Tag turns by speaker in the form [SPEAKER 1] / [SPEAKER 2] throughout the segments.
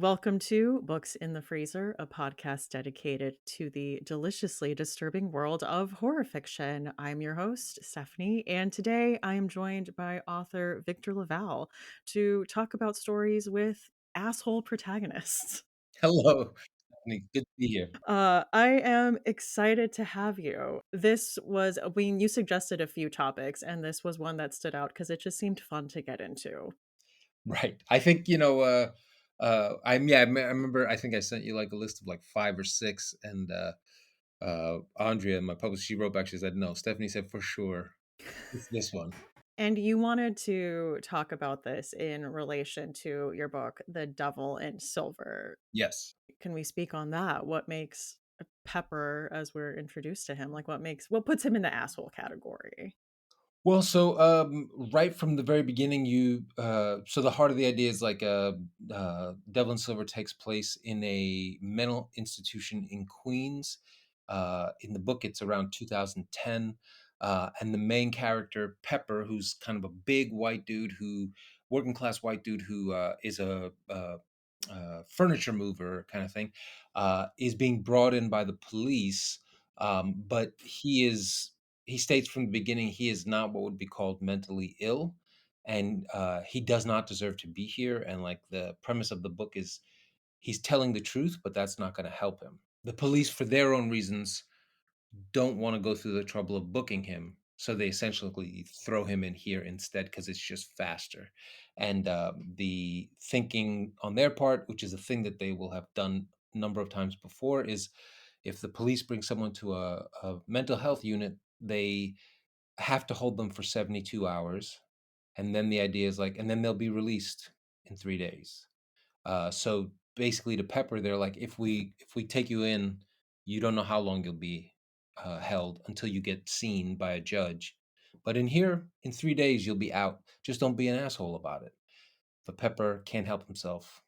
[SPEAKER 1] Welcome to Books in the Freezer, a podcast dedicated to the deliciously disturbing world of horror fiction. I'm your host, Stephanie, and today I am joined by author Victor LaValle to talk about stories with asshole protagonists.
[SPEAKER 2] Hello. Stephanie. Good to be here.
[SPEAKER 1] I am excited to have you. You suggested a few topics, and this was one that stood out because it just seemed fun to get into.
[SPEAKER 2] Right. I think, I remember I think I sent you like a list of like 5 or 6 and Andrea, my publisher, she wrote back, she said, "No." Stephanie said, "For sure. It's this one."
[SPEAKER 1] And you wanted to talk about this in relation to your book, The Devil in Silver.
[SPEAKER 2] Yes.
[SPEAKER 1] Can we speak on that? What makes Pepper, as we're introduced to him, like what puts him in the asshole category?
[SPEAKER 2] Well, so right from the very beginning, so the heart of the idea is like Devil in Silver takes place in a mental institution in Queens. In the book, it's around 2010, and the main character Pepper, who's kind of a big white dude working class white dude who is a furniture mover kind of thing, is being brought in by the police, but he states from the beginning he is not what would be called mentally ill, and he does not deserve to be here. And like the premise of the book is he's telling the truth, but that's not going to help him. The police, for their own reasons, don't want to go through the trouble of booking him. So they essentially throw him in here instead because it's just faster. And the thinking on their part, which is a thing that they will have done a number of times before, is if the police bring someone to a mental health unit, they have to hold them for 72 hours. And then the idea is like, and then they'll be released in 3 days. So basically, to Pepper, they're like, if we take you in, you don't know how long you'll be held until you get seen by a judge. But in here, in 3 days, you'll be out. Just don't be an asshole about it. But Pepper can't help himself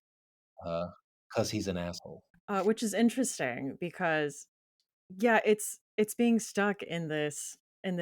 [SPEAKER 2] because he's an asshole.
[SPEAKER 1] Which is interesting because yeah, it's being stuck in this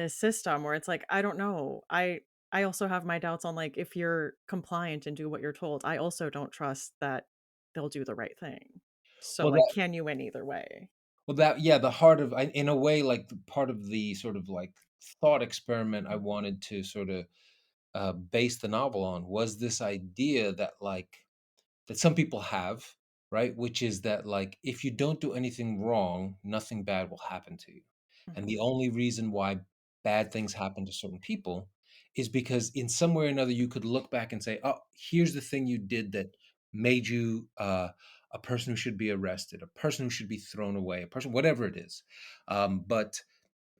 [SPEAKER 1] system where it's like, I don't know. I also have my doubts on like if you're compliant and do what you're told. I also don't trust that they'll do the right thing. So
[SPEAKER 2] Well,
[SPEAKER 1] like
[SPEAKER 2] that
[SPEAKER 1] can you win either way?
[SPEAKER 2] well that yeah, the heart of in a way, like part of the sort of like thought experiment I wanted to sort of base the novel on was this idea that that some people have, right? Which is that, like, if you don't do anything wrong, nothing bad will happen to you. And
[SPEAKER 1] Mhm.
[SPEAKER 2] the only reason why bad things happen to certain people is because in some way or another you could look back and say, "Oh, here's the thing you did that made you a person who should be arrested, a person who should be thrown away, a person, whatever it is." But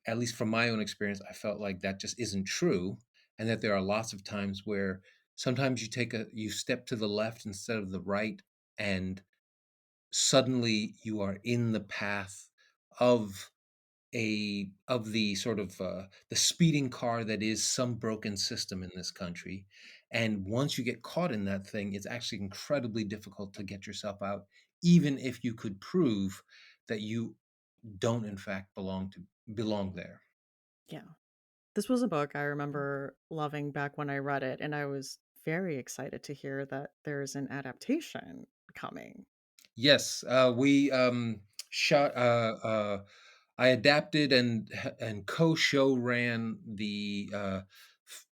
[SPEAKER 2] at least from my own experience, I felt like that just isn't true, and that there are lots of times where sometimes you step to the left instead of the right, and suddenly you are in the path of the sort of the speeding car that is some broken system in this country. And once you get caught in that thing, it's actually incredibly difficult to get yourself out, even if you could prove that you don't in fact belong there.
[SPEAKER 1] Yeah. This was a book I remember loving back when I read it, and I was very excited to hear that there's an adaptation coming.
[SPEAKER 2] Yes, we shot. I adapted and co-show ran the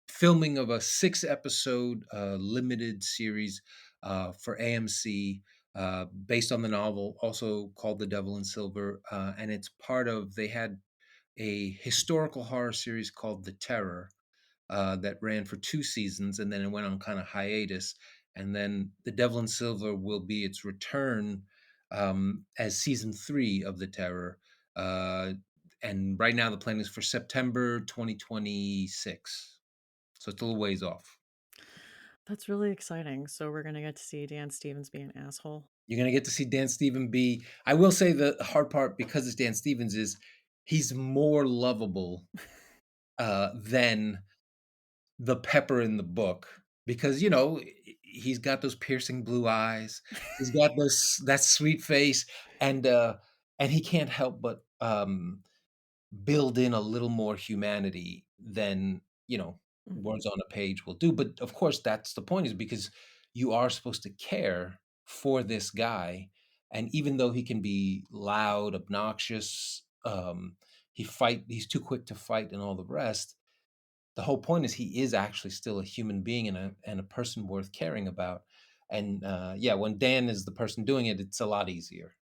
[SPEAKER 2] filming of a 6 episode limited series for AMC based on the novel, also called The Devil in Silver, and it's part of. They had a historical horror series called The Terror, that ran for 2 seasons, and then it went on kind of hiatus. And then The Devil in Silver will be its return as season 3 of The Terror. Uh, and right now the plan is for September 2026. So it's a little ways off.
[SPEAKER 1] That's really exciting. So we're gonna get to see Dan Stevens be an asshole.
[SPEAKER 2] You're going to get to see Dan Stevens be. I will say the hard part, because it's Dan Stevens, is he's more lovable than the Pepper in the book, because he's got those piercing blue eyes, he's got that sweet face, and he can't help but build in a little more humanity than
[SPEAKER 1] Mhm.
[SPEAKER 2] words on a page will do. But of course, that's the point, is because you are supposed to care for this guy. And even though he can be loud, obnoxious, he's too quick to fight and all the rest, the whole point is he is actually still a human being and a person worth caring about. And yeah, when Dan is the person doing it, it's a lot easier,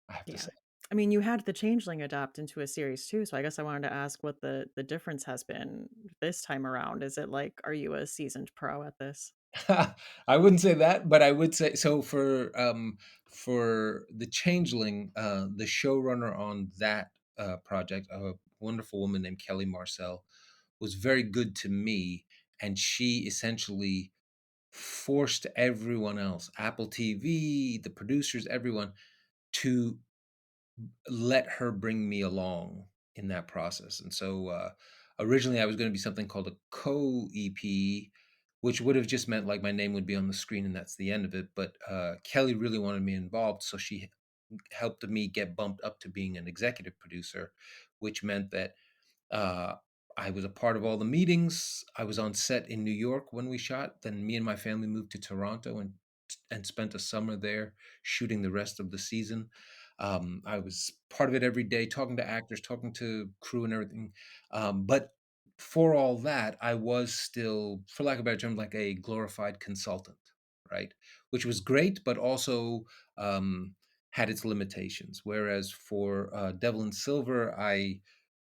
[SPEAKER 2] I have to
[SPEAKER 1] Yeah.
[SPEAKER 2] say.
[SPEAKER 1] I mean, you had the Changeling adapt into a series too, so I guess I wanted to ask what the difference has been this time around. Is it like, are you a seasoned pro at this?
[SPEAKER 2] I wouldn't say that, but I would say so for the Changeling, the showrunner on that project, a wonderful woman named Kelly Marcel, was very good to me, and she essentially forced everyone else, Apple TV, the producers, everyone, to let her bring me along in that process. And so originally I was going to be something called a co-EP, which would have just meant like my name would be on the screen and that's the end of it. But Kelly really wanted me involved, so she helped me get bumped up to being an executive producer, which meant that uh, I was a part of all the meetings. I was on set in New York when we shot. Then me and my family moved to Toronto and spent a summer there shooting the rest of the season. I was part of it every day, talking to actors, talking to crew, and everything. But for all that, I was still, for lack of a better term, like a glorified consultant, right? Which was great, but also um, had its limitations. Whereas for Devil and Silver, I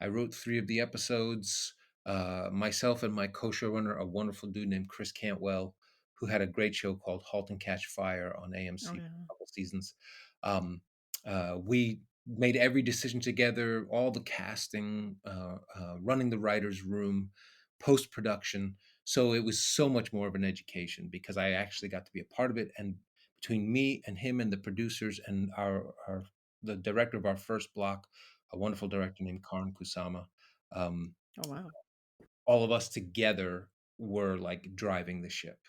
[SPEAKER 2] wrote 3 of the episodes. Myself and my co-showrunner, a wonderful dude named Chris Cantwell, who had a great show called *Halt and Catch Fire* on
[SPEAKER 1] Oh
[SPEAKER 2] AMC for
[SPEAKER 1] yeah.
[SPEAKER 2] a couple seasons. Um, we made every decision together, all the casting, running the writers' room, post production. So it was so much more of an education because I actually got to be a part of it. And between me and him and the producers and our the director of our first block, a wonderful director named Karan Kusama. Um,
[SPEAKER 1] Oh wow.
[SPEAKER 2] all of us together were like driving the ship.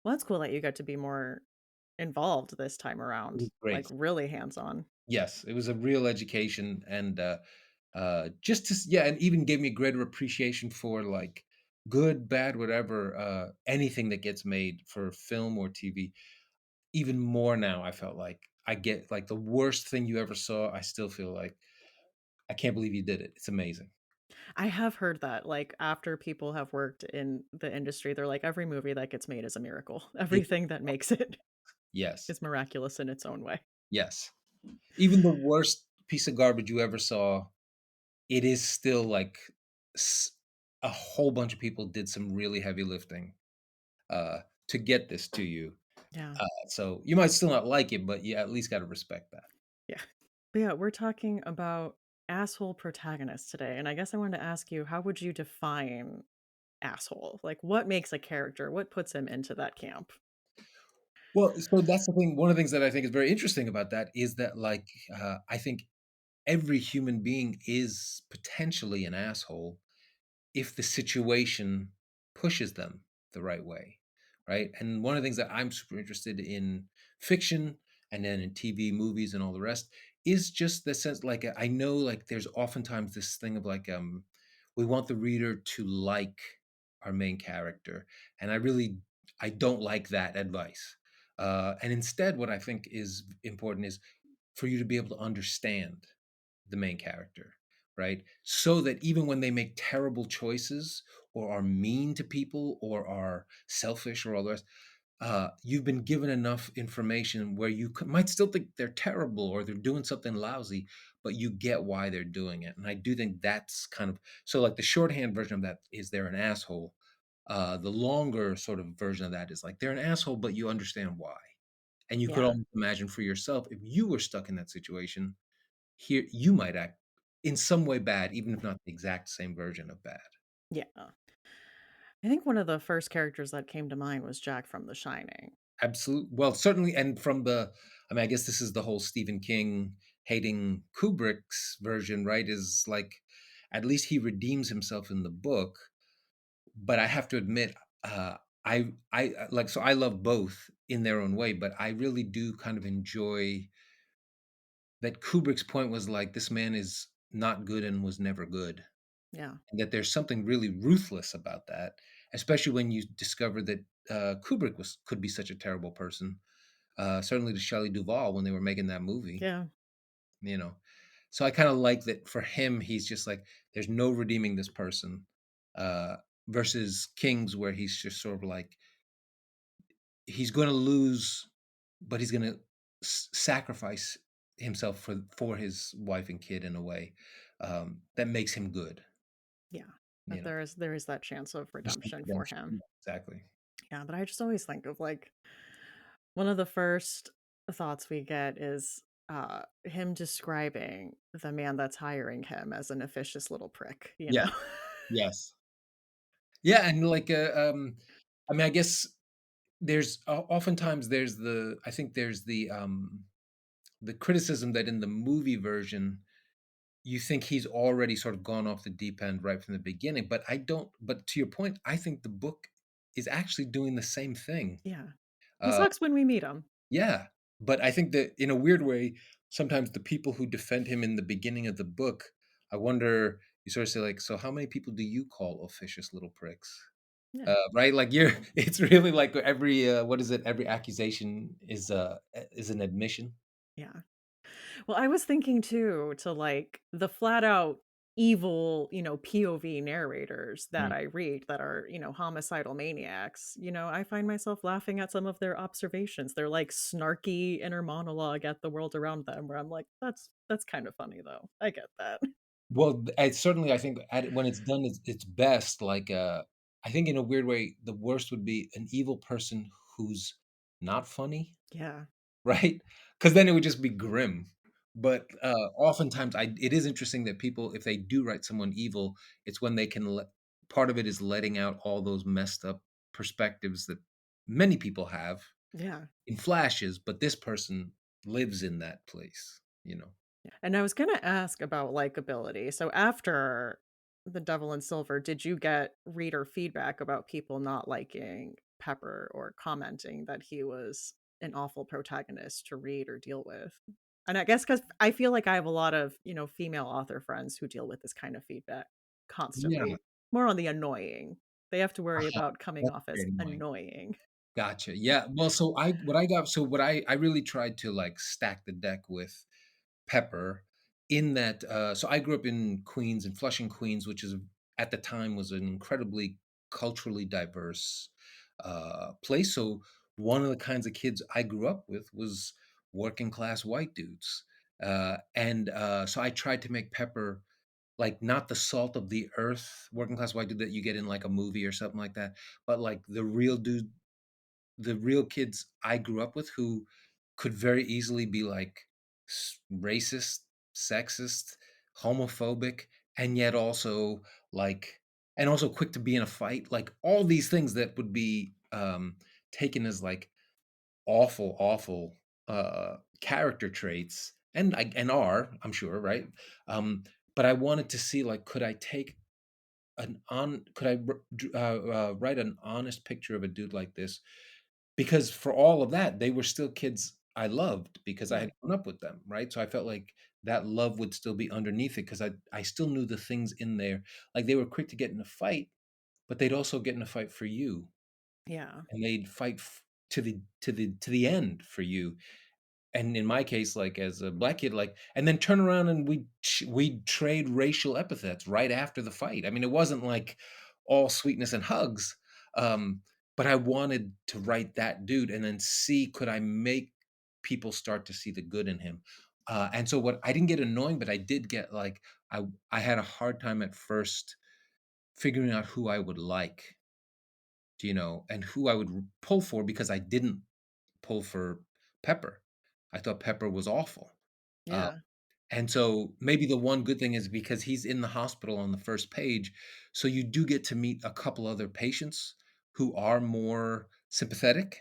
[SPEAKER 1] Well, that's cool that you got to be more involved this time
[SPEAKER 2] It
[SPEAKER 1] around,
[SPEAKER 2] was
[SPEAKER 1] like
[SPEAKER 2] great.
[SPEAKER 1] really hands on.
[SPEAKER 2] Yes, it was a real education, and just to yeah, and even gave me greater appreciation for like good, bad, whatever, anything that gets made for film or TV. Even more now, I felt like I get like the worst thing you ever saw. I still feel like I can't believe you did it. It's amazing.
[SPEAKER 1] I have heard that, like, after people have worked in the industry, they're like, every movie that gets made is a miracle.
[SPEAKER 2] It,
[SPEAKER 1] Everything that makes it
[SPEAKER 2] yes,
[SPEAKER 1] is miraculous in its own way.
[SPEAKER 2] yes. Even the worst piece of garbage you ever saw, it is still like s a whole bunch of people did some really heavy lifting, to get this to you.
[SPEAKER 1] Yeah.
[SPEAKER 2] So you might still not like it, but you at least gotta respect that.
[SPEAKER 1] Yeah. But yeah, we're talking about asshole protagonists today. And I guess I wanted to ask you, how would you define asshole? Like, what makes a character? What puts him into that camp?
[SPEAKER 2] Well, so that's the thing, one of the things that I think is very interesting about that is that, like, I think every human being is potentially an asshole if the situation pushes them the right way, right? And one of the things that I'm super interested in fiction and then in TV, movies, and all the rest is just the sense like I know like there's oftentimes this thing of like we want the reader to like our main character, and I don't like that advice. And instead, what I think is important is for you to be able to understand the main character, right? So that even when they make terrible choices or are mean to people or are selfish or all the rest, you've been given enough information where might still think they're terrible or they're doing something lousy, but you get why they're doing it. And I do think that's kind of so. Like the shorthand version of that is they're an asshole. The longer sort of version of that is like they're an asshole, but you understand why. And you could
[SPEAKER 1] Yeah.
[SPEAKER 2] almost imagine for yourself if you were stuck in that situation, here you might act in some way bad, even if not the exact same version of bad.
[SPEAKER 1] Yeah. I think one of the first characters that came to mind was Jack from The Shining.
[SPEAKER 2] Absolutely. Well, certainly, and from I mean, I guess this is the whole Stephen King hating Kubrick's version, right? Is like, at least he redeems himself in the book. But I have to admit, like, so I love both in their own way, but I really do kind of enjoy that Kubrick's point was like, this man is not good and was never good.
[SPEAKER 1] Yeah.
[SPEAKER 2] And that there's something really ruthless about that, especially when you discover that Kubrick could be such a terrible person. certainly to Shelley Duvall when they were making that movie,
[SPEAKER 1] Yeah.
[SPEAKER 2] you know? So I kinda like that for him, he's just like, there's no redeeming this person, uh, versus King's where he's just sort of like, he's gonna lose, but he's gonna sacrifice himself for his wife and kid in a way, that makes him good,
[SPEAKER 1] Yeah.
[SPEAKER 2] you
[SPEAKER 1] That
[SPEAKER 2] know?
[SPEAKER 1] there is that chance of
[SPEAKER 2] There's some
[SPEAKER 1] redemption for
[SPEAKER 2] redemption.
[SPEAKER 1] him.
[SPEAKER 2] Yeah, exactly.
[SPEAKER 1] Yeah, but I just always think of, like, one of the first thoughts we get is, him describing the man that's hiring him as an officious little prick, you
[SPEAKER 2] Yeah.
[SPEAKER 1] know?
[SPEAKER 2] Yes. Yeah, and like, I mean, I guess oftentimes there's I think there's the criticism that in the movie version, you think he's already sort of gone off the deep end right from the beginning, but I don't, but to your point, I think the book is actually doing the same thing.
[SPEAKER 1] Yeah. He
[SPEAKER 2] Uh,
[SPEAKER 1] sucks when we meet him.
[SPEAKER 2] yeah, but I think that in a weird way, sometimes the people who defend him in the beginning of the book, I wonder, you sort of say like, "So how many people do you call officious little pricks?"
[SPEAKER 1] Yeah,
[SPEAKER 2] Right? Like you're it's really like every, what is it? Every accusation is an admission.
[SPEAKER 1] yeah. Well, I was thinking too to, like, the flat out evil, POV narrators that
[SPEAKER 2] Mm.
[SPEAKER 1] I read that are, homicidal maniacs, I find myself laughing at some of their observations. They're like snarky inner monologue at the world around them where I'm like, that's kind of funny though. I get that.
[SPEAKER 2] Well, certainly I think when it's done its best, like, I think in a weird way, the worst would be an evil person who's not funny,
[SPEAKER 1] Yeah.
[SPEAKER 2] right? Because then it would just be grim. But, oftentimes, it is interesting that people, if they do write someone evil, it's when they can let part of it is letting out all those messed up perspectives that many people have
[SPEAKER 1] Yeah.
[SPEAKER 2] in flashes, but this person lives in that place, you know?
[SPEAKER 1] Yeah, and I was gonna ask about likability. So after The Devil in Silver, did you get reader feedback about people not liking Pepper or commenting that he was an awful protagonist to read or deal with? And I guess because I feel like I have a lot of, female author friends who deal with this kind of feedback
[SPEAKER 2] Yeah.
[SPEAKER 1] constantly. More on the annoying. They have to worry
[SPEAKER 2] Uh-huh.
[SPEAKER 1] about coming
[SPEAKER 2] That's
[SPEAKER 1] off as
[SPEAKER 2] very annoying.
[SPEAKER 1] annoying.
[SPEAKER 2] Gotcha. Yeah. Well, what I really tried to like stack the deck with Pepper in that so I grew up in Queens, in Flushing, Queens, which is at the time was an incredibly culturally diverse place. So one of the kinds of kids I grew up with was working class white dudes. And so I tried to make Pepper like not the salt of the earth working class white dude that you get in like a movie or something like that, but like the real kids I grew up with who could very easily be like racist, sexist, homophobic, and yet also like, and also quick to be in a fight, like all these things that would be taken as like awful character traits, and are, I'm sure, right? Um, but I wanted to see like, could I take could I write an honest picture of a dude like this, because for all of that, they were still kids I loved because I
[SPEAKER 1] Yeah.
[SPEAKER 2] had grown up with them, right? So I felt like that love would still be underneath it because I still knew the things in there. Like they were quick to get in a fight, but they'd also get in a fight for you,
[SPEAKER 1] Yeah.
[SPEAKER 2] and they'd fight to the end for you. And in my case, like, as a black kid, like, and then turn around and we'd trade racial epithets right after the fight. I mean, it wasn't like all sweetness and hugs, um, but I wanted to write that dude and then see, could I make people start to see the good in him? And so what I didn't get annoying, but I did get like, I had a hard time at first figuring out who I would like, and who I would pull for because I didn't pull for Pepper. I thought Pepper was awful. Uh,
[SPEAKER 1] Yeah.
[SPEAKER 2] and so maybe the one good thing is because he's in the hospital on the first page, so you do get to meet a couple other patients who are more sympathetic,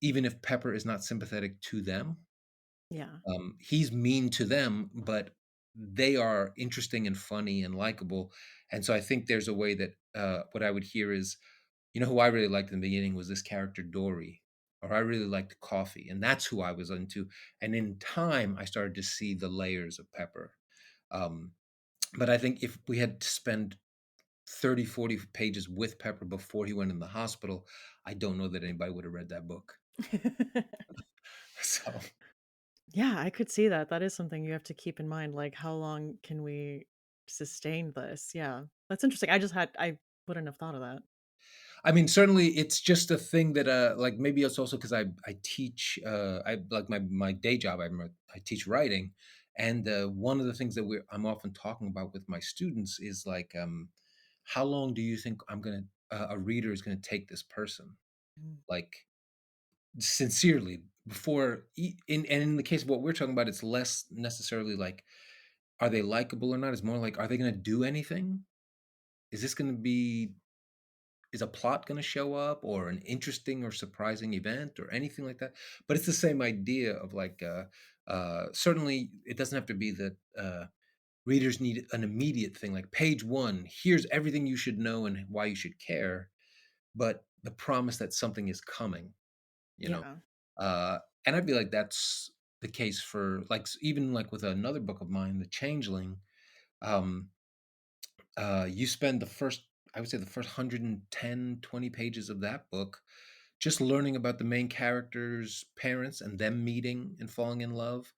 [SPEAKER 2] even if Pepper is not sympathetic to them.
[SPEAKER 1] Yeah.
[SPEAKER 2] He's mean to them, but they are interesting and funny and likable. And so I think there's a way that what I would hear is, who I really liked in the beginning was this character Dory, or I really liked Coffee, and that's who I was into. And in time, I started to see the layers of Pepper. Um, but I think if we had to spend 30, 40 pages with Pepper before he went in the hospital, I don't know that anybody would have read that book. So,
[SPEAKER 1] Yeah, I could see that. That is something you have to keep in mind, like, how long can we sustain this? Yeah. That's interesting. I wouldn't have thought of that.
[SPEAKER 2] I mean, certainly it's just a thing that, like, maybe it's also because I teach, I like my day job, I teach writing, and, one of the things that I'm often talking about with my students is, like, how long do you think a reader is gonna take this person?
[SPEAKER 1] Mm.
[SPEAKER 2] Like, sincerely, before in the case of what we're talking about, it's less necessarily like, are they likable or not? It's more like, are they gonna do anything? Is this gonna be is a plot gonna show up or an interesting or surprising event or anything like that? But it's the same idea of like, certainly it doesn't have to be that, readers need an immediate thing, like page 1, here's everything you should know and why you should care, but the promise that something is coming, you know?
[SPEAKER 1] Yeah.
[SPEAKER 2] Uh, and I feel like that's the case for like even like with another book of mine, The Changeling. Um, you spend I would say the first 110, 20 pages of that book just learning about the main character's parents and them meeting and falling in love,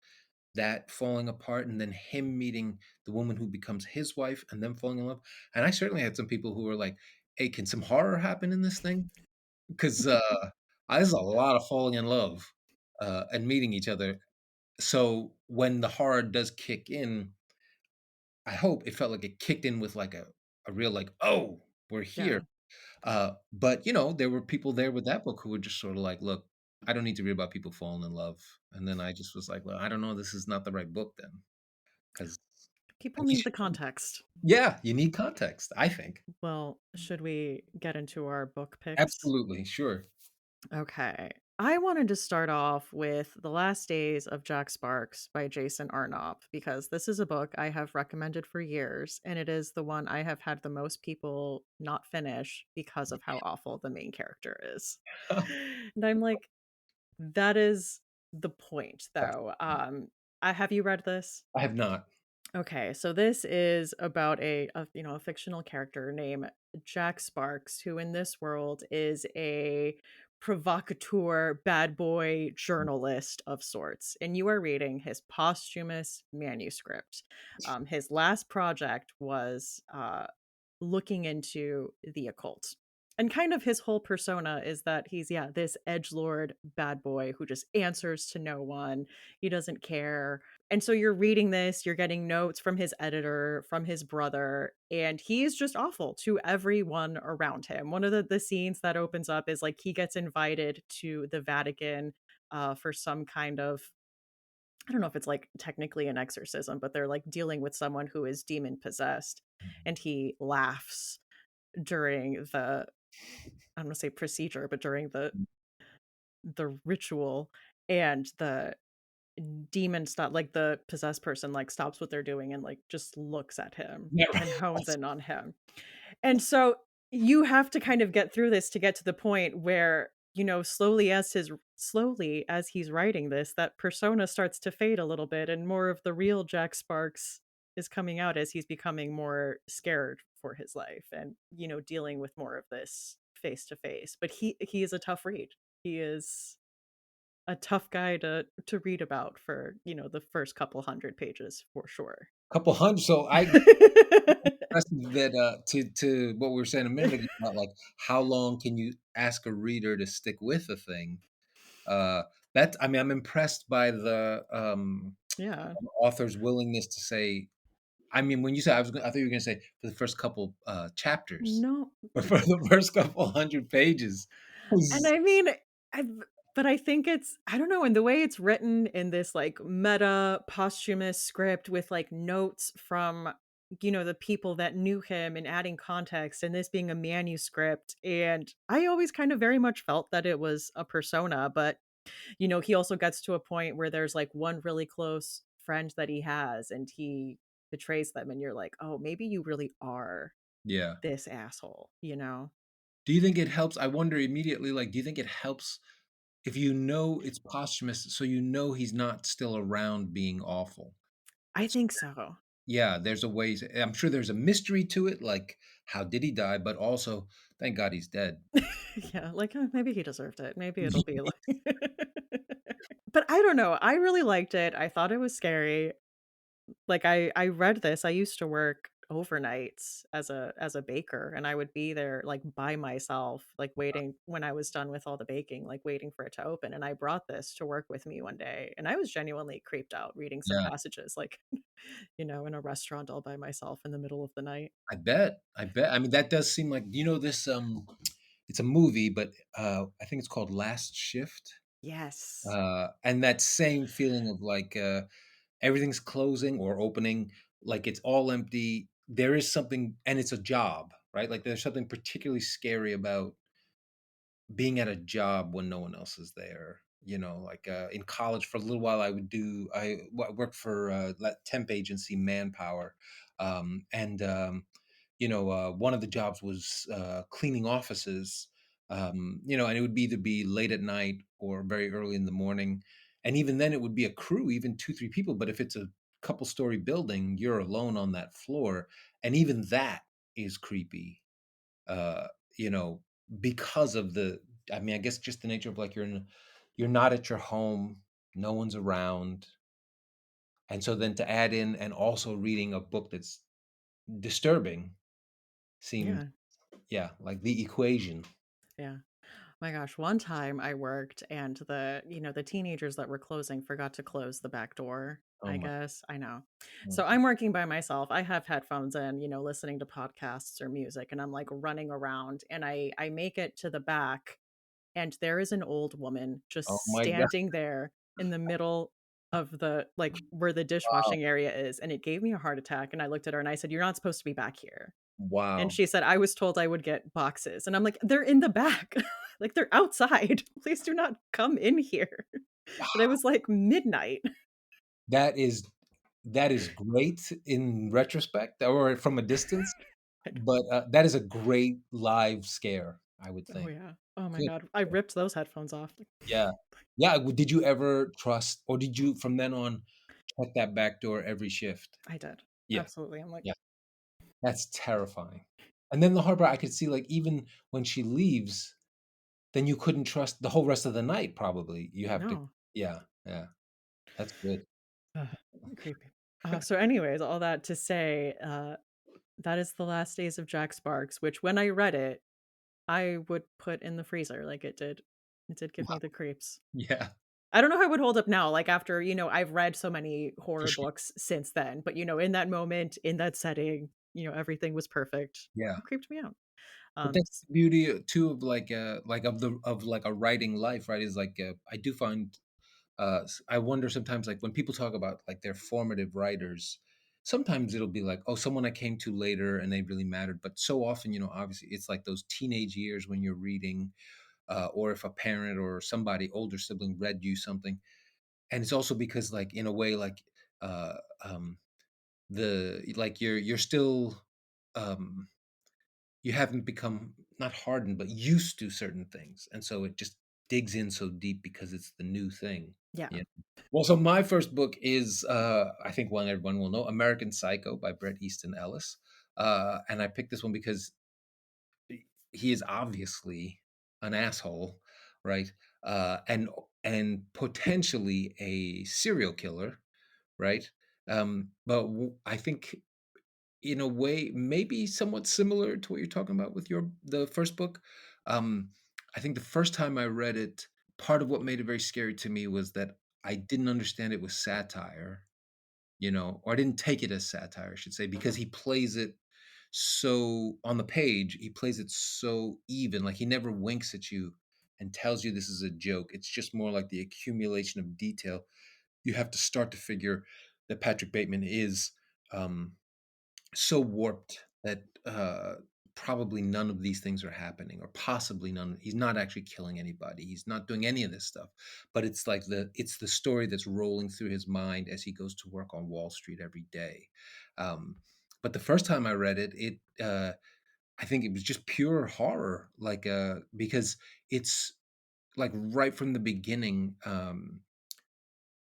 [SPEAKER 2] that falling apart, and then him meeting the woman who becomes his wife and them falling in love. And I certainly had some people who were like, "Hey, can some horror happen in this thing?" Because there's a lot of falling in love and meeting each other. So when the horror does kick in, I hope it felt like it kicked in with like a real like, "Oh, we're here."
[SPEAKER 1] Yeah.
[SPEAKER 2] But, there were people there with that book who were just sorta like, "Look, I don't need to read about people falling in love." And then I just was like, "Well, I don't know, this is not the right book then, 'cause
[SPEAKER 1] People
[SPEAKER 2] at least
[SPEAKER 1] need the context.
[SPEAKER 2] Yeah, you need context, I think.
[SPEAKER 1] Well, should we get into our book picks?
[SPEAKER 2] Absolutely, sure.
[SPEAKER 1] Okay. I wanted to start off with The Last Days of Jack Sparks by Jason Arnott because this is a book I have recommended for years, and it is the one I have had the most people not finish because of how awful the main character is. And I'm like, that is the point,
[SPEAKER 2] That's
[SPEAKER 1] though. Have you read this?
[SPEAKER 2] I have not.
[SPEAKER 1] Okay, so this is about a fictional character named Jack Sparks, who in this world is a provocateur, bad boy journalist of sorts. And you are reading his posthumous manuscript. His last project was looking into the occult. And kind of his whole persona is that he's, yeah, this edge lord bad boy who just answers to no one. He doesn't care, and so you're reading this, you're getting notes from his editor, from his brother, and he is just awful to everyone around him. One of the scenes that opens up is like he gets invited to the Vatican for some kind of, I don't know if it's like technically an exorcism, but they're like dealing with someone who is demon possessed. And he laughs during I'm gonna say procedure, but during the ritual, and the demon stop like, the possessed person, like, stops what they're doing and, like, just looks at him
[SPEAKER 2] Yeah,
[SPEAKER 1] and hones
[SPEAKER 2] right.
[SPEAKER 1] in on him. And so, you have to kind of get through this to get to the point where, slowly as he's writing this, that persona starts to fade a little bit and more of the real Jack Sparks is coming out as he's becoming more scared for his life and, dealing with more of this face to face. But he is a tough read. He is a tough guy to read about for, the first couple 100 pages for sure.
[SPEAKER 2] Couple hundred, so I impressive that, to what we were saying a minute ago about, like, how long can you ask a reader to stick with a thing? Uh, I mean, I'm impressed by the,
[SPEAKER 1] Yeah.
[SPEAKER 2] author's willingness to say, I mean, when you said I thought you were gonna say for the first couple, chapters,
[SPEAKER 1] No,
[SPEAKER 2] but for the first couple 100 pages
[SPEAKER 1] and
[SPEAKER 2] was
[SPEAKER 1] I mean, I but I think I don't know, in the way it's written in this, like, meta posthumous script with, like, notes from, the people that knew him and adding context and this being a manuscript, and I always kind of very much felt that it was a persona, but, he also gets to a point where there's, like, one really close friend that he has, and he betrays them, and you're like, "Oh, maybe you really are
[SPEAKER 2] Yeah.
[SPEAKER 1] this asshole," you know?
[SPEAKER 2] Do you think it helps I wonder immediately, like, do you think it helps if you know it's posthumous, so you know he's not still around being awful?
[SPEAKER 1] I think so.
[SPEAKER 2] Yeah, there's a ways I'm sure there's a mystery to it, like, how did he die? But also Thank God he's dead.
[SPEAKER 1] Yeah, like, maybe he deserved it. Maybe it'll be like but I don't know, I really liked it, I thought it was scary. Like, I read this. I used to work overnights as a baker, and I would be there, like, by myself, like, waiting when I was done with all the baking, like, waiting for it to open, and I brought this to work with me one day, and I was genuinely creeped out reading some
[SPEAKER 2] Yeah,
[SPEAKER 1] passages, like, in a restaurant all by myself in the middle of the night.
[SPEAKER 2] I bet, I bet. I mean, that does seem like this, it's a movie, but, I think it's called Last Shift,
[SPEAKER 1] Yes.
[SPEAKER 2] and that same feeling of, like, everything's closing or opening, like, it's all empty. There is something and it's a job, right? Like, there's something particularly scary about being at a job when no one else is there, like, in college for a little while, I worked for, temp agency Manpower, one of the jobs was, cleaning offices, and it would either be late at night or very early in the morning, and even then, it would be a crew, even 2, 3 people, but if it's a couple-story building, you're alone on that floor, and even that is creepy, uh, you know, because of I mean, I guess just the nature of like you're not at your home, no one's around. And so then to add in and also reading a book that's disturbing seemed,
[SPEAKER 1] Yeah,
[SPEAKER 2] yeah, like the equation.
[SPEAKER 1] yeah. My gosh, one time I worked and the teenagers that were closing forgot to close the back door,
[SPEAKER 2] Oh
[SPEAKER 1] I
[SPEAKER 2] my
[SPEAKER 1] guess. I know. So
[SPEAKER 2] God.
[SPEAKER 1] I'm working by myself. I have headphones in, listening to podcasts or music, and I'm like running around, and I make it to the back, and there is an old woman
[SPEAKER 2] Oh
[SPEAKER 1] just
[SPEAKER 2] my God.
[SPEAKER 1] standing there in the middle of the like where the
[SPEAKER 2] Wow.
[SPEAKER 1] dishwashing area is, and it gave me a heart attack, and I looked at her and I said, "You're not supposed to be back here." And
[SPEAKER 2] Wow.
[SPEAKER 1] she said, "I was told I would get boxes." And I'm like, "They're in the back. Like, they're outside. Please do not come in here." But it was, like, midnight.
[SPEAKER 2] That is that is great in retrospect or from a distance,
[SPEAKER 1] I know.
[SPEAKER 2] but that is a great live scare, I would
[SPEAKER 1] Oh,
[SPEAKER 2] think.
[SPEAKER 1] yeah. Oh my
[SPEAKER 2] Good.
[SPEAKER 1] god. I ripped those headphones off.
[SPEAKER 2] Yeah. Yeah, did you ever trust or did you from then on check that back door every shift?
[SPEAKER 1] I did.
[SPEAKER 2] Yeah,
[SPEAKER 1] Absolutely. I'm like,
[SPEAKER 2] yeah, that's terrifying. And then the hard part, I could see, like, even when she leaves, then you couldn't trust the whole rest of the night probably. You have to.
[SPEAKER 1] "No."
[SPEAKER 2] Yeah, yeah, that's good.
[SPEAKER 1] Ugh, creepy. So anyways, all that to say, that is The Last Days of Jack Sparks, which when I read it, I would put in the freezer, like, it did give me the creeps.
[SPEAKER 2] Yeah,
[SPEAKER 1] I don't know how it would hold up now, like, after, I've read so many
[SPEAKER 2] for
[SPEAKER 1] horror
[SPEAKER 2] sure.
[SPEAKER 1] books since then, but, in that moment, in that setting, everything was perfect.
[SPEAKER 2] Yeah.
[SPEAKER 1] It creeped me out.
[SPEAKER 2] But that's
[SPEAKER 1] S
[SPEAKER 2] the beauty, too, of, like, a writing life, right, is, like, I do find I wonder sometimes, like when people talk about like their formative writers, sometimes it'll be like, oh, someone I came to later and they really mattered. But so often, obviously it's like those teenage years when you're reading, or if a parent or somebody older sibling read you something. And it's also because like in a way, like uh um you're still um you haven't become not hardened, but used to certain things. And so it just digs in so deep because it's the new thing.
[SPEAKER 1] Yeah.
[SPEAKER 2] Yeah. Well, so my first book is, I think one everyone will know, American Psycho by Bret Easton Ellis. And I picked this one because he is obviously an asshole, right? And potentially a serial killer, right? I think in a way, maybe somewhat similar to what you're talking about with the first book. Um, I think the first time I read it, part of what made it very scary to me was that I didn't understand it was satire, or I didn't take it as satire, I should say, because he plays it so on the page, he plays it so even, like he never winks at you and tells you this is a joke. It's just more like the accumulation of detail. You have to start to figure that Patrick Bateman is um, so warped that probably none of these things are happening, or possibly none. He's not actually killing anybody. He's not doing any of this stuff. But it's the story that's rolling through his mind as he goes to work on Wall Street every day. Um, but the first time I read it, I think it was just pure horror, like because it's like right from the beginning.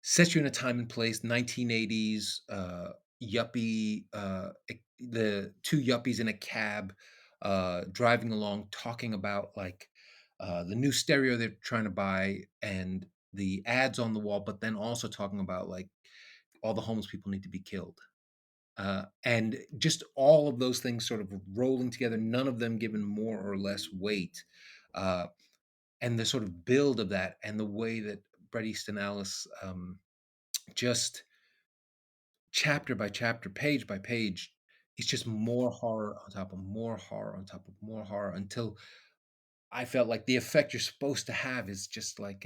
[SPEAKER 2] Sets you in a time and place, 1980s, yuppie, the 2 yuppies in a cab, driving along, talking about like the new stereo they're trying to buy and the ads on the wall, but then also talking about like all the homeless people need to be killed. And just all of those things sort of rolling together, none of them given more or less weight. Uh, and the sort of build of that and the way that Bret Easton Ellis just chapter by chapter, page by page, it's just more horror on top of more horror on top of more horror until I felt like the effect you're supposed to have is just like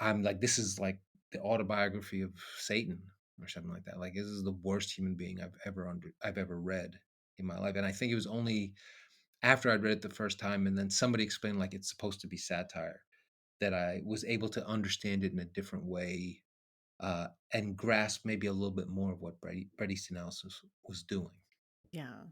[SPEAKER 2] I'm like this is like the autobiography of Satan or something like that. Like this is the worst human being I've ever read in my life. And I think it was only after I'd read it the first time and then somebody explained like it's supposed to be satire that I was able to understand it in a different way and grasp maybe a little bit more of what Bret Easton Ellis was doing.
[SPEAKER 1] Yeah.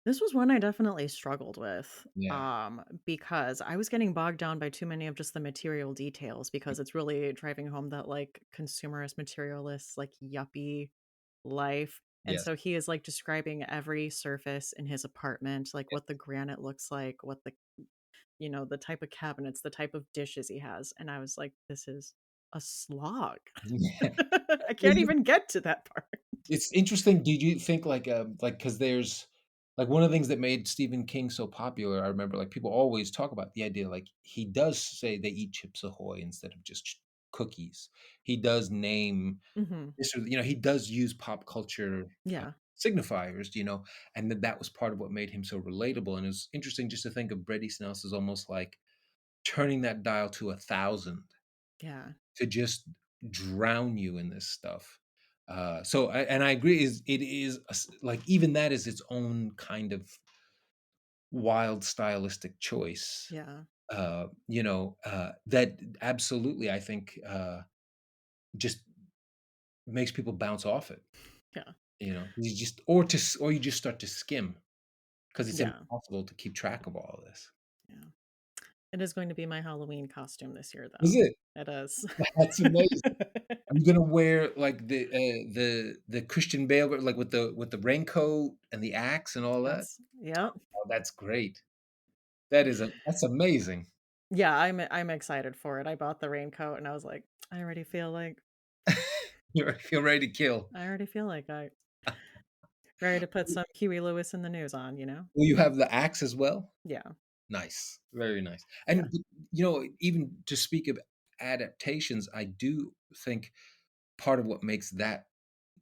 [SPEAKER 1] This was one I definitely struggled with,
[SPEAKER 2] Yeah.
[SPEAKER 1] because I was getting bogged down by too many of just the material details because it's really driving home that, like, consumerist, materialist, like, yuppie life, and
[SPEAKER 2] Yes.
[SPEAKER 1] so he is, like, describing every surface in his apartment, like, what the granite looks like, what the the type of cabinets, the type of dishes he has, and I was like, "This is a slog."
[SPEAKER 2] Yeah.
[SPEAKER 1] I
[SPEAKER 2] Well,
[SPEAKER 1] can't even get to that part.
[SPEAKER 2] it's interesting. Did you think like because there's like one of the things that made Stephen King so popular? I remember like people always talk about the idea like he does say they eat Chips Ahoy instead of just cookies. He does name
[SPEAKER 1] Mhm.
[SPEAKER 2] this, or he does use pop culture
[SPEAKER 1] Yeah.
[SPEAKER 2] signifiers, and that was part of what made him so relatable. And it's interesting just to think of Bret Easton Ellis as almost like turning that dial to 1,000
[SPEAKER 1] Yeah.
[SPEAKER 2] to just drown you in this stuff. And I agree. It is like even that is its own kind of wild stylistic choice.
[SPEAKER 1] Yeah.
[SPEAKER 2] That absolutely I think just makes people bounce off it.
[SPEAKER 1] Yeah.
[SPEAKER 2] You just or you just start to skim because it's
[SPEAKER 1] Yeah.
[SPEAKER 2] impossible to keep track of all of this.
[SPEAKER 1] Yeah. It is going to be my Halloween costume this year,
[SPEAKER 2] Is
[SPEAKER 1] though.
[SPEAKER 2] it?
[SPEAKER 1] It is.
[SPEAKER 2] That's amazing. Are you gonna wear like the Christian Bale, like with the raincoat and the axe and all that?
[SPEAKER 1] Yes. Yep.
[SPEAKER 2] Oh, that's great. That's amazing.
[SPEAKER 1] Yeah, I'm excited for it. I bought the raincoat and I was like,
[SPEAKER 2] You feel ready to kill.
[SPEAKER 1] I already feel like I ready to put some Huey Lewis in the news on, you know?
[SPEAKER 2] Will you have the axe as well?
[SPEAKER 1] Yeah.
[SPEAKER 2] Nice, very nice.
[SPEAKER 1] Yeah.
[SPEAKER 2] And even to speak of adaptations, I do think part of what makes that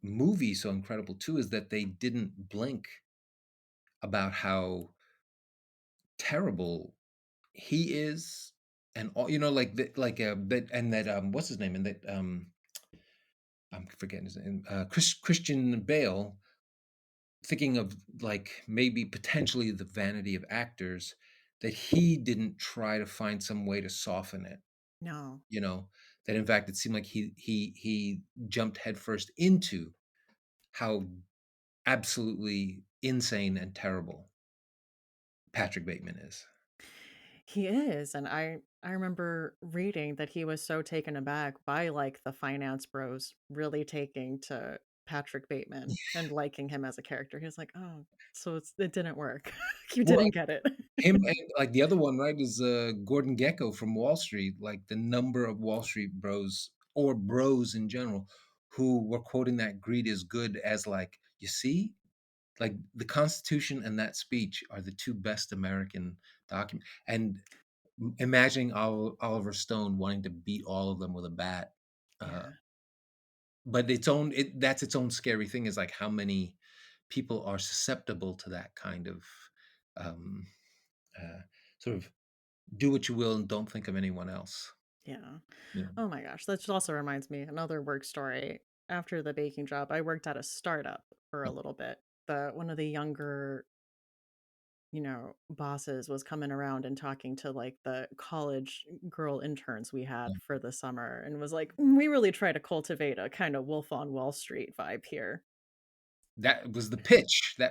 [SPEAKER 2] movie so incredible too is that they didn't blink about how terrible he is and all like that and that what's his name and that I'm forgetting his name Christian Bale, thinking of like maybe potentially the vanity of actors, that he didn't try to find some way to soften it,
[SPEAKER 1] No.
[SPEAKER 2] you know that in fact it seemed like he jumped headfirst into how absolutely insane and terrible Patrick Bateman is.
[SPEAKER 1] He is, and I remember reading that he was so taken aback by, like, the finance bros really taking to Patrick Bateman and liking him as a character. He was like, "Oh, so it didn't work. You
[SPEAKER 2] Well,
[SPEAKER 1] didn't get it."
[SPEAKER 2] him and, like, the other one, right, is, Gordon Gekko from Wall Street, like, the number of Wall Street bros, or bros in general, who were quoting that "greed is good" as, like, "You see? Like, the Constitution and that speech are the 2 best American document," and imagining Oliver Stone wanting to beat all of them with a bat, uh,
[SPEAKER 1] Yeah.
[SPEAKER 2] but that's its own scary thing is, like, how many people are susceptible to that kind of, um, uh, sort of do what you will and don't think of anyone else.
[SPEAKER 1] Yeah.
[SPEAKER 2] Yeah.
[SPEAKER 1] Oh my gosh, that just also reminds me, another work story. After the baking job, I worked at a startup for a
[SPEAKER 2] Yeah,
[SPEAKER 1] little bit. The one of the younger, bosses was coming around and talking to like the college girl interns we had
[SPEAKER 2] yeah.
[SPEAKER 1] for the summer and was like, "Mm, we really try to cultivate a kind of Wolf on Wall Street vibe here."
[SPEAKER 2] That was the pitch.
[SPEAKER 1] I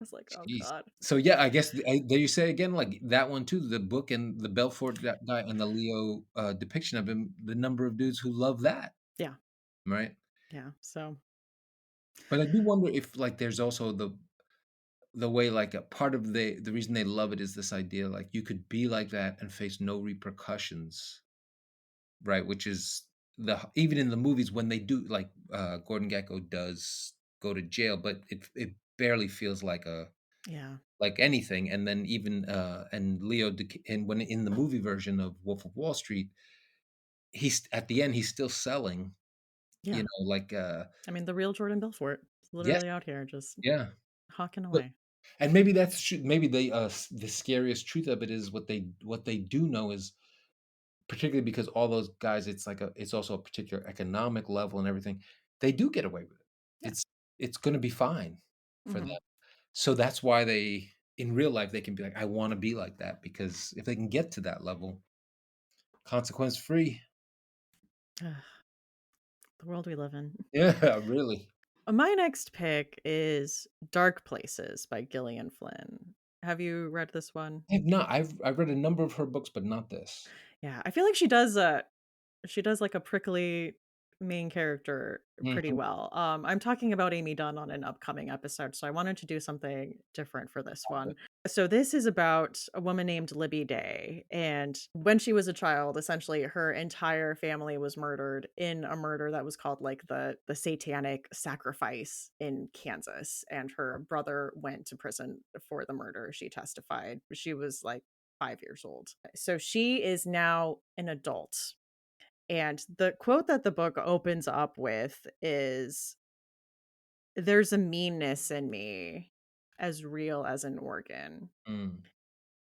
[SPEAKER 1] was like, "Oh
[SPEAKER 2] Jeez.
[SPEAKER 1] God."
[SPEAKER 2] So, yeah, I guess there you say again, like, that one too, the book and the Belfort guy and the Leo, depiction of him, the number of dudes who love that,
[SPEAKER 1] Yeah.
[SPEAKER 2] right?
[SPEAKER 1] Yeah. So
[SPEAKER 2] But I do wonder if, like, there's also the way, like, a part of the reason they love it is this idea, like, you could be like that and face no repercussions, right? Which is even in the movies when they do, like, Gordon Gekko does go to jail, but it barely feels
[SPEAKER 1] Yeah.
[SPEAKER 2] like anything, and then even, and and when in the movie version of Wolf of Wall Street, he's at the end, he's still selling,
[SPEAKER 1] Yeah.
[SPEAKER 2] like,
[SPEAKER 1] I mean, the real Jordan Belfort is
[SPEAKER 2] yes,
[SPEAKER 1] literally out here just
[SPEAKER 2] yeah,
[SPEAKER 1] hawking
[SPEAKER 2] but
[SPEAKER 1] away.
[SPEAKER 2] and maybe that's true. Maybe the scariest truth of it is what they do know is, particularly because all those guys, it's also a particular economic level and everything. They do get away with it.
[SPEAKER 1] Yeah.
[SPEAKER 2] It's gonna be fine for them.
[SPEAKER 1] Mhm.
[SPEAKER 2] So that's why they in real life, they can be like, "I wanna be like that," because if they can get to that level, consequence free.
[SPEAKER 1] Ugh, the world we live in.
[SPEAKER 2] Yeah, really.
[SPEAKER 1] My next pick is Dark Places by Gillian Flynn. Have you read this one?
[SPEAKER 2] I've not. I've read a number of her books, but not this.
[SPEAKER 1] Yeah, I feel like she does like a prickly main character pretty
[SPEAKER 2] Mhm.
[SPEAKER 1] well. I'm talking about Amy Dunn on an upcoming episode, so I wanted to do something different for this one. So this is about a woman named Libby Day, and when she was a child, essentially her entire family was murdered in a murder that was called like the satanic sacrifice in Kansas, and her brother went to prison for the murder. She testified. She was like 5 years old. So she is now an adult. And the quote that the book opens up with is, "There's a meanness in me as real as an organ.
[SPEAKER 2] Mm.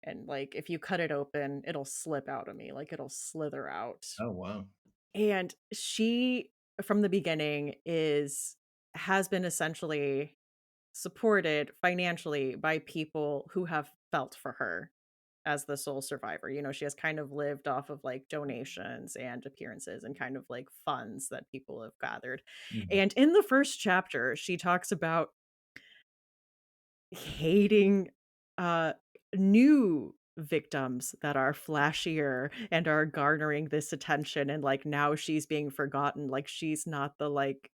[SPEAKER 1] And like, if you cut it open, it'll slip out of me, like it'll slither out."
[SPEAKER 2] Oh, wow.
[SPEAKER 1] And she, from the beginning, has been essentially supported financially by people who have felt for her as the sole survivor. You know, she has kind of lived off of like donations and appearances and kind of like funds that people have gathered.
[SPEAKER 2] Mhm.
[SPEAKER 1] And in the first chapter, she talks about hating uh new victims that are flashier and are garnering this attention, and like now she's being forgotten, like she's not the like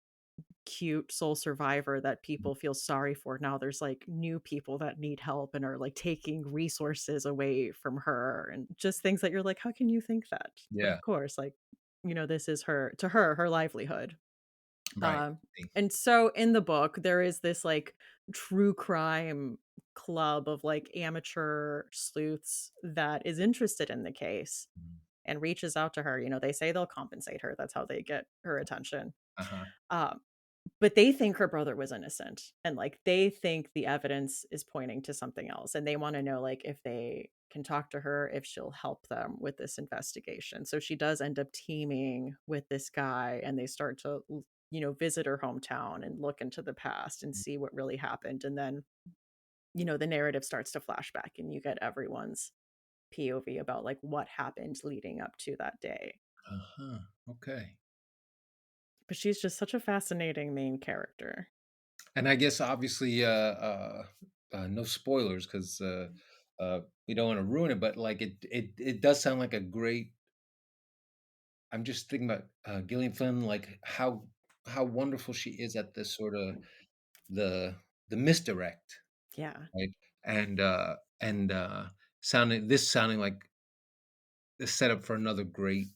[SPEAKER 1] cute sole survivor that people feel sorry for. Now there's like new people that need help and are like taking resources away from her, and just things that you're like, how can you think that? But
[SPEAKER 2] Yeah,
[SPEAKER 1] of course, like, this is her, to her, her livelihood.
[SPEAKER 2] right.
[SPEAKER 1] Um, and so in the book, there is this like true crime club of like amateur sleuths that is interested in the case
[SPEAKER 2] Mhm.
[SPEAKER 1] and reaches out to her. They say they'll compensate her. That's how they get her attention.
[SPEAKER 2] Uh-huh.
[SPEAKER 1] Um, but they think her brother was innocent, and, like, they think the evidence is pointing to something else, and they wanna know, like, if they can talk to her, if she'll help them with this investigation. So she does end up teaming with this guy, and they start to visit her hometown and look into the past and see what really happened, and then, the narrative starts to flash back, and you get everyone's POV about, like, what happened leading up to that day.
[SPEAKER 2] Uh-huh. Okay.
[SPEAKER 1] But she's just such a fascinating main character.
[SPEAKER 2] And I guess obviously, no spoilers because we don't want to ruin it. But like it does sound like a great. I'm just thinking about Gillian Flynn, like how wonderful she is at this sort of the misdirect,
[SPEAKER 1] Yeah,
[SPEAKER 2] right? And sounding like the setup for another great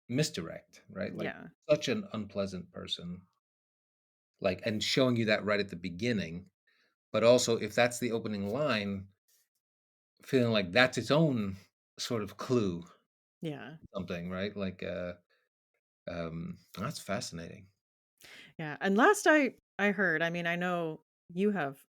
[SPEAKER 2] misdirect, right? Like
[SPEAKER 1] yeah.
[SPEAKER 2] such an unpleasant person, like and showing you that right at the beginning. But also, if that's the opening line, feeling like that's its own sort of clue,
[SPEAKER 1] Yeah.
[SPEAKER 2] something, right? Like, that's fascinating.
[SPEAKER 1] Yeah, and last I heard, I mean, I know you have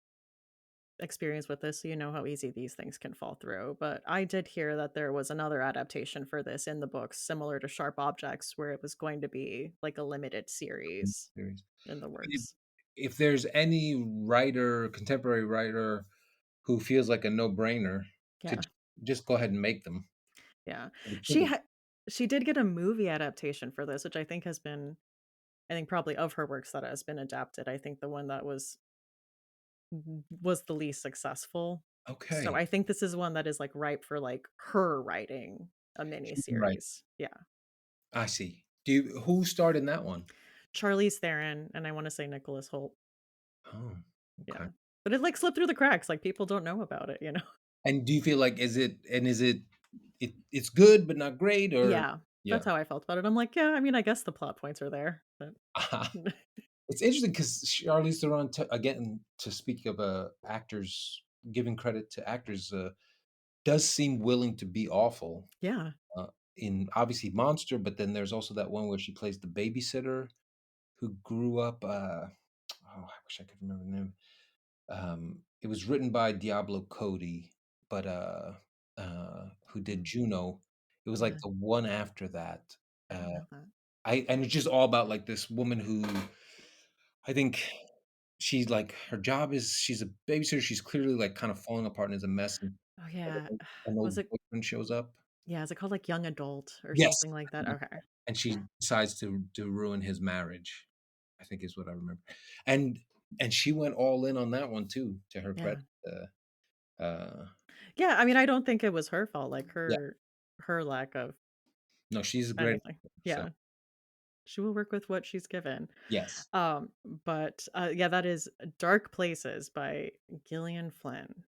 [SPEAKER 1] experience with this, so you know how easy these things can fall through, but I did hear that there was another adaptation for this in the books similar to Sharp Objects, where it was going to be like a limited series
[SPEAKER 2] Series.
[SPEAKER 1] in the
[SPEAKER 2] I mean,
[SPEAKER 1] works.
[SPEAKER 2] if there's any writer, contemporary writer who feels like a no-brainer to
[SPEAKER 1] Yeah,
[SPEAKER 2] just go ahead and make them.
[SPEAKER 1] yeah.
[SPEAKER 2] It could
[SPEAKER 1] She
[SPEAKER 2] be
[SPEAKER 1] had she did get a movie adaptation for this, which I think has been, I think probably of her works that has been adapted, I think the one that was the least successful. So
[SPEAKER 2] okay.
[SPEAKER 1] I think this is one that is, like, ripe for, like, her writing a
[SPEAKER 2] She can write.
[SPEAKER 1] miniseries. Yeah.
[SPEAKER 2] I see. Who starred in that one?
[SPEAKER 1] Charlize Theron, and I wanna say Nicholas Hoult.
[SPEAKER 2] Oh,
[SPEAKER 1] Yeah.
[SPEAKER 2] okay.
[SPEAKER 1] But it, like, slipped through the cracks, like, people don't know about it, you know?
[SPEAKER 2] And do you feel like it's good but not great, or
[SPEAKER 1] Yeah,
[SPEAKER 2] yeah.
[SPEAKER 1] that's how I felt about it. I'm like, "Yeah, I mean, I guess the plot points are there, but"
[SPEAKER 2] It's interesting because Charlize Theron, again, to speak of actors, giving credit to actors, does seem willing to be awful
[SPEAKER 1] Yeah.
[SPEAKER 2] uh, in obviously Monster, but then there's also that one where she plays the babysitter who grew up. Oh, I wish I could remember the name. It was written by Diablo Cody, but who did
[SPEAKER 1] Mm,
[SPEAKER 2] Juno? It was like
[SPEAKER 1] yeah,
[SPEAKER 2] the one after that.
[SPEAKER 1] I
[SPEAKER 2] Uh,
[SPEAKER 1] don't know that.
[SPEAKER 2] I and it's just all about like this woman who I think she's like her job is she's a babysitter. She's clearly like kind of falling apart and is a mess, and
[SPEAKER 1] Oh,
[SPEAKER 2] like,
[SPEAKER 1] yeah.
[SPEAKER 2] an
[SPEAKER 1] Was
[SPEAKER 2] old
[SPEAKER 1] it
[SPEAKER 2] boyfriend shows up.
[SPEAKER 1] yeah, is it called, like, Young Adult or
[SPEAKER 2] Yes,
[SPEAKER 1] something like that? Okay.
[SPEAKER 2] and she decides to ruin his marriage, I think is what I remember. And and she went all in on that one too, to her credit.
[SPEAKER 1] Yeah.
[SPEAKER 2] Uh,
[SPEAKER 1] Yeah, I mean, I don't think it was her fault, like,
[SPEAKER 2] yeah,
[SPEAKER 1] her lack of
[SPEAKER 2] no, she's a great
[SPEAKER 1] anything.
[SPEAKER 2] actor, so
[SPEAKER 1] Yeah. She will work with what she's given.
[SPEAKER 2] yes.
[SPEAKER 1] But, yeah, that is Dark Places by Gillian Flynn.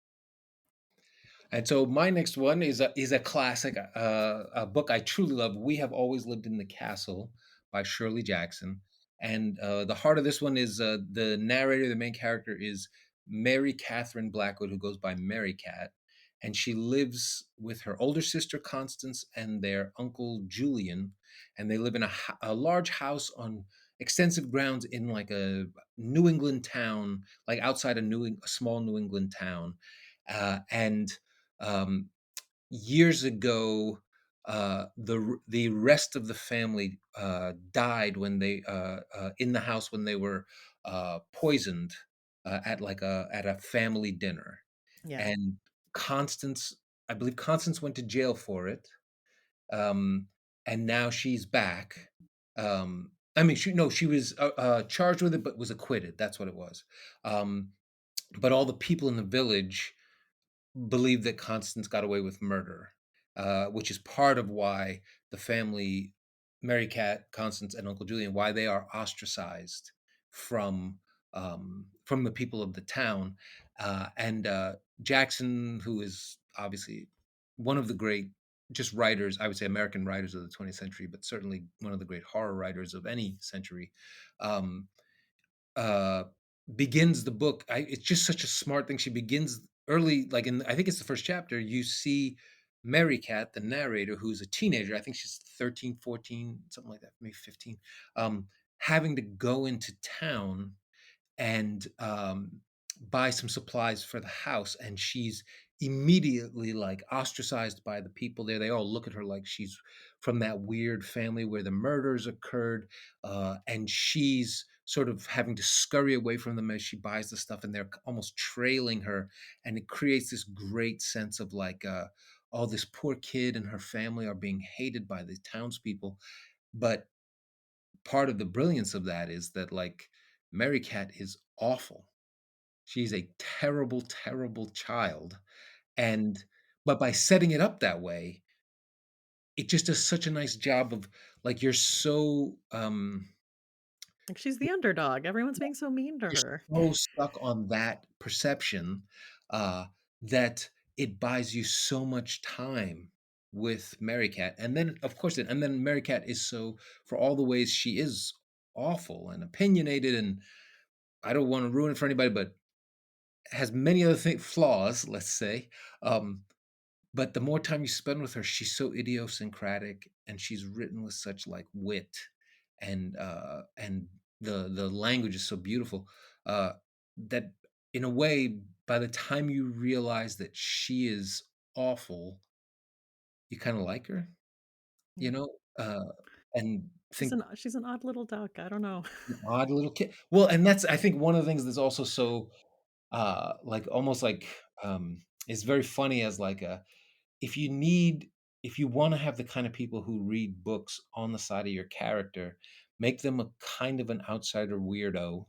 [SPEAKER 2] And so my next one is a classic, a book I truly love. We Have Always Lived in the Castle by Shirley Jackson. And the heart of this one is the narrator, the main character is Mary Catherine Blackwood, who goes by Mary Cat, and she lives with her older sister Constance and their uncle Julian, and they live in a large house on extensive grounds in like a New England town, like outside a small New England town, and um, years ago, the rest of the family died when they in the house when they were poisoned at a family dinner,
[SPEAKER 1] Yeah.
[SPEAKER 2] and Constance, I believe Constance went to jail for it, um, and now she's back. I mean, she was charged with it, but was acquitted. That's what it was. Um, but all the people in the village believe that Constance got away with murder, which is part of why the family, Mary Cat, Constance, and Uncle Julian, why they are ostracized from from the people of the town. And Jackson, who is obviously one of the great just writers, I would say American writers of the 20th century, but certainly one of the great horror writers of any century. Um, uh, Begins the book. It's just such a smart thing. She begins early, like in I think it's the first chapter. You see Mary Cat, the narrator, who's a teenager. I think she's 13, 14, something like that, maybe 15, um, having to go into town and buy some supplies for the house, and she's immediately like ostracized by the people there. They all look at her like she's from that weird family where the murders occurred, and she's sort of having to scurry away from them as she buys the stuff, and they're almost trailing her, and it creates this great sense of like oh, this poor kid and her family are being hated by the townspeople. But part of the brilliance of that is that like Mary Cat is awful. She's a terrible, terrible child, and but by setting it up that way, it just does such a nice job of, like,
[SPEAKER 1] Like, she's the underdog. Everyone's being so mean to
[SPEAKER 2] you're
[SPEAKER 1] her.
[SPEAKER 2] so stuck on that perception, uh, that it buys you so much time with Mary Cat, and then, of course, and then Mary Cat is so for all the ways she is awful and opinionated, and I don't wanna ruin it for anybody, but has many other flaws, let's say, um, but the more time you spend with her, she's so idiosyncratic, and she's written with such like wit, and the language is so beautiful, that in a way, by the time you realize that she is awful, you kind of like her, you
[SPEAKER 1] Yeah.
[SPEAKER 2] know, and think
[SPEAKER 1] She's an odd little duck. I don't know.
[SPEAKER 2] an odd little kid. Well, and that's I think one of the things that's also so like almost like is very funny as like a if you need if you want to have the kind of people who read books on the side of your character, make them a kind of an outsider weirdo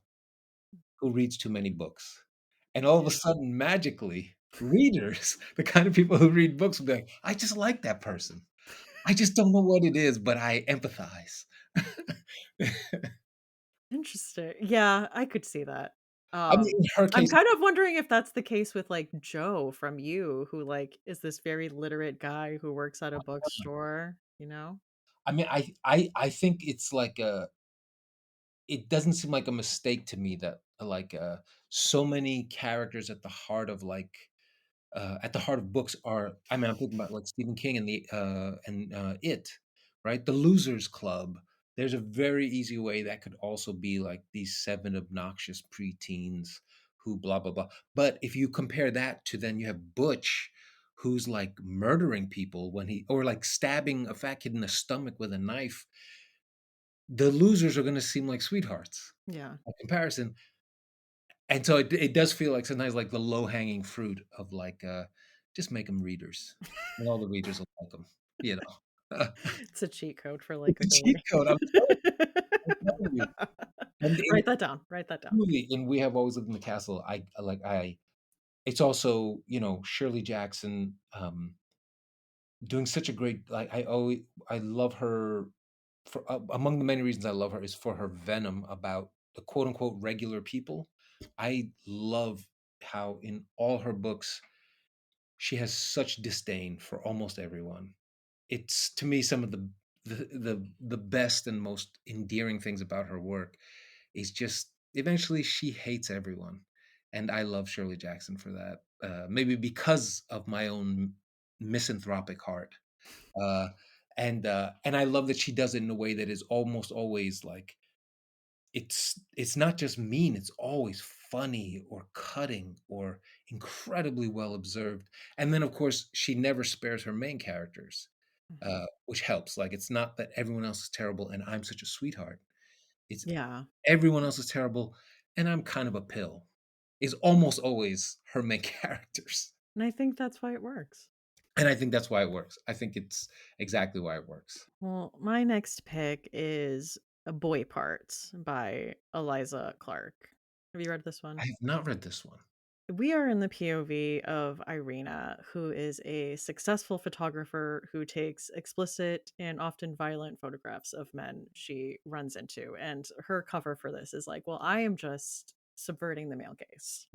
[SPEAKER 2] who reads too many books. And all of a
[SPEAKER 1] Yeah.
[SPEAKER 2] sudden, magically, readers, the kind of people who read books will be like, I just like that person. I just don't know what it is, but I empathize.
[SPEAKER 1] Interesting. Yeah, I could see that.
[SPEAKER 2] I mean, in her
[SPEAKER 1] I'm
[SPEAKER 2] case,
[SPEAKER 1] kind of wondering if that's the case with, like, Joe from You, who, like, is this very literate guy who works at a bookstore, you know?
[SPEAKER 2] I mean, I think it's like a it doesn't seem like a mistake to me that, so many characters at the heart of books are I mean, I'm thinking about, like, Stephen King and It, right? The Losers Club. There's a very easy way that could also be, like, these 7 obnoxious preteens who blah, blah, blah. But if you compare that to then you have Butch, who's, like, murdering people when he or, like, stabbing a fat kid in the stomach with a knife, the losers are gonna seem like sweethearts
[SPEAKER 1] Yeah.
[SPEAKER 2] by comparison. And so it does feel like sometimes like the low-hanging fruit of just make them readers, and all the readers will like them, you know?
[SPEAKER 1] It's a cheat code for
[SPEAKER 2] It's a cheat
[SPEAKER 1] likability.
[SPEAKER 2] code, I'm telling you. And
[SPEAKER 1] Write that down, write that down.
[SPEAKER 2] truly, in We Have Always Lived in the Castle, I it's also, Shirley Jackson, doing such a great I love her for among the many reasons I love her is for her venom about the quote unquote regular people. I love how in all her books she has such disdain for almost everyone. It's to me some of the best and most endearing things about her work is just eventually she hates everyone. And I love Shirley Jackson for that. Maybe because of my own misanthropic heart. Uh, and I love that she does it in a way that is almost always like it's not just mean, it's always funny or cutting or incredibly well observed. And then, of course, she never spares her main characters,
[SPEAKER 1] Mhm.
[SPEAKER 2] which helps. Like, it's not that everyone else is terrible and I'm such a sweetheart. It's
[SPEAKER 1] Yeah,
[SPEAKER 2] everyone else is terrible and I'm kind of a pill, is almost always her main characters.
[SPEAKER 1] and I think that's why it works.
[SPEAKER 2] And I think that's why it works. I think it's exactly why it works.
[SPEAKER 1] Well, my next pick is A Boy Parts by Eliza Clark. Have you read this
[SPEAKER 2] I
[SPEAKER 1] one?
[SPEAKER 2] have not read this one.
[SPEAKER 1] We are in the POV of Irina, who is a successful photographer who takes explicit and often violent photographs of men she runs into. And her cover for this is like, well, I am just subverting the male gaze.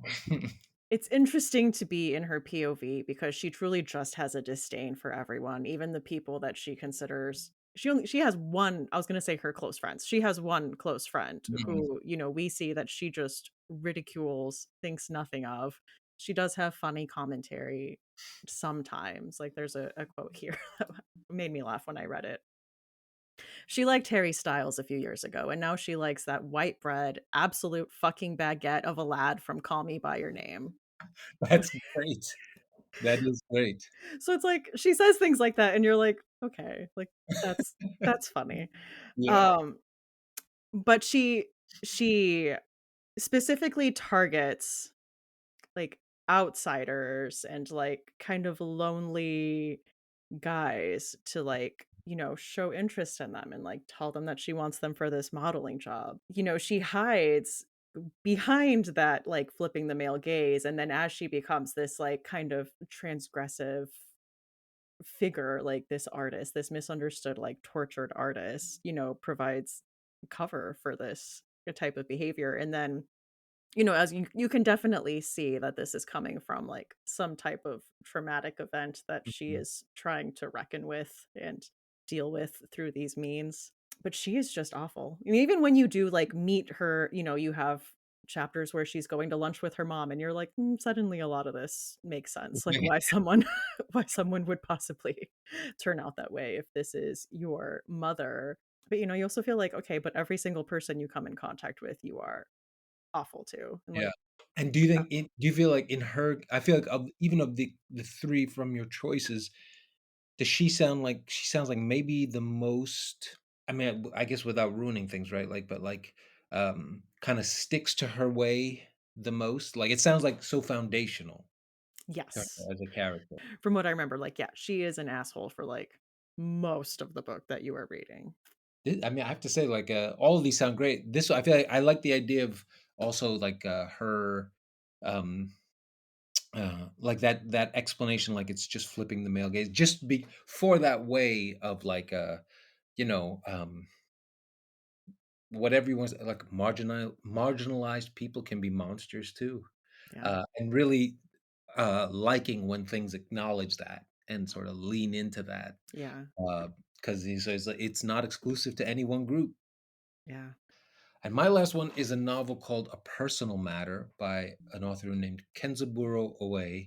[SPEAKER 1] It's interesting to be in her POV because she truly just has a disdain for everyone, even the people that she considers she has one. I was gonna say her close friends. She has one close friend
[SPEAKER 2] Mm.
[SPEAKER 1] who, we see that she just ridicules, thinks nothing of. She does have funny commentary sometimes. Like there's a quote here that made me laugh when I read it. She liked Harry Styles a few years ago, and now she likes that white bread, absolute fucking baguette of a lad from Call Me by Your Name.
[SPEAKER 2] That's great. That is great.
[SPEAKER 1] So it's like she says things like that and you're like, "Okay, like that's that's funny."
[SPEAKER 2] Yeah.
[SPEAKER 1] Um, but she specifically targets like outsiders and like kind of lonely guys to like, show interest in them and like tell them that she wants them for this modeling job. She hides behind that like flipping the male gaze and then as she becomes this like kind of transgressive figure, like this artist, this misunderstood, like tortured artist, provides cover for this type of behavior. And then, as you can definitely see that this is coming from like some type of traumatic event that she
[SPEAKER 2] Mhm.
[SPEAKER 1] is trying to reckon with and deal with through these means. But she is just awful. And even when you do like meet her, you have chapters where she's going to lunch with her mom and you're like, suddenly a lot of this makes sense. Like why someone why someone would possibly turn out that way if this is your mother. But you also feel like, okay, but every single person you come in contact with, you are awful too. And
[SPEAKER 2] Yeah.
[SPEAKER 1] like
[SPEAKER 2] And do you feel like in her I feel like of the 3 from your choices, does she sounds like maybe the most I mean, I guess without ruining things, right? Like, but like, kinda sticks to her way the most? Like, it sounds like so foundational to
[SPEAKER 1] yes.
[SPEAKER 2] her as a character.
[SPEAKER 1] From what I remember, like, yeah, she is an asshole for like most of the book that you are reading.
[SPEAKER 2] I mean, I have to say, like, all of these sound great. This I feel like I like the idea of also, like, her, um like that explanation, like it's just flipping the male gaze, just be for that way of like you know, um, whatever you want to, like, marginalized people can be monsters too,
[SPEAKER 1] Yeah.
[SPEAKER 2] and really, liking when things acknowledge that and sort of lean into that,
[SPEAKER 1] Yeah.
[SPEAKER 2] because he says that it's not exclusive to any one group.
[SPEAKER 1] Yeah.
[SPEAKER 2] And my last one is a novel called A Personal Matter by an author named Kenzaburo Oe.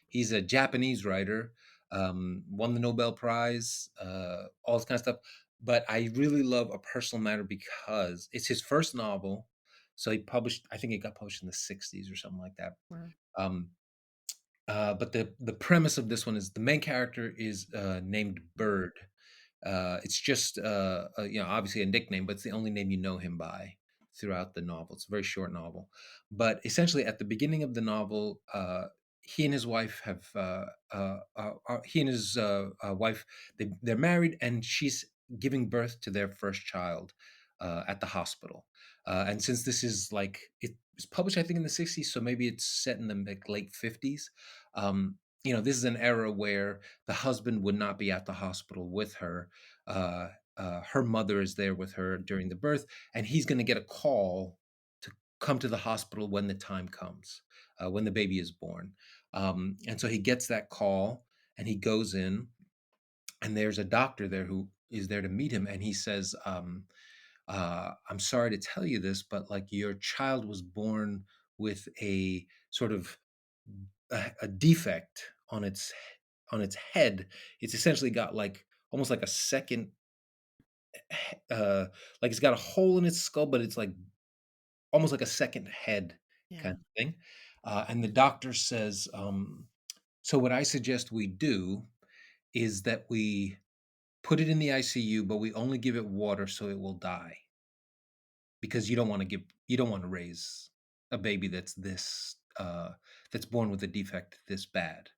[SPEAKER 2] He's a Japanese writer, won the Nobel Prize, all this kind of stuff. But I really love A Personal Matter because it's his first novel. So he published, I think it got published in the 60s or something like that.
[SPEAKER 1] Wow.
[SPEAKER 2] Um, but the premise of this one is the main character is named Bird. It's just, obviously a nickname, but it's the only name you know him by throughout the novel. It's a very short novel, but essentially at the beginning of the novel, he and his wife have he and his wife they're married, and she's giving birth to their first child at the hospital. And since this is like it was published, I think in the 60s, so maybe it's set in the like late 50s. This is an era where the husband would not be at the hospital with her. uh, Her mother is there with her during the birth, and he's going to get a call to come to the hospital when the time comes, when the baby is born. And so he gets that call, and he goes in, and there's a doctor there who is there to meet him, and he says, "I'm sorry to tell you this, but like your child was born with a sort of a defect on its head. It's essentially got like almost like a second like it's got a hole in its skull, but it's like almost like a second head kind
[SPEAKER 1] Yeah.
[SPEAKER 2] of thing." And the doctor says, "So what I suggest we do is that we put it in the ICU, but we only give it water so it will die because you don't want to raise a baby that's born with a defect this bad."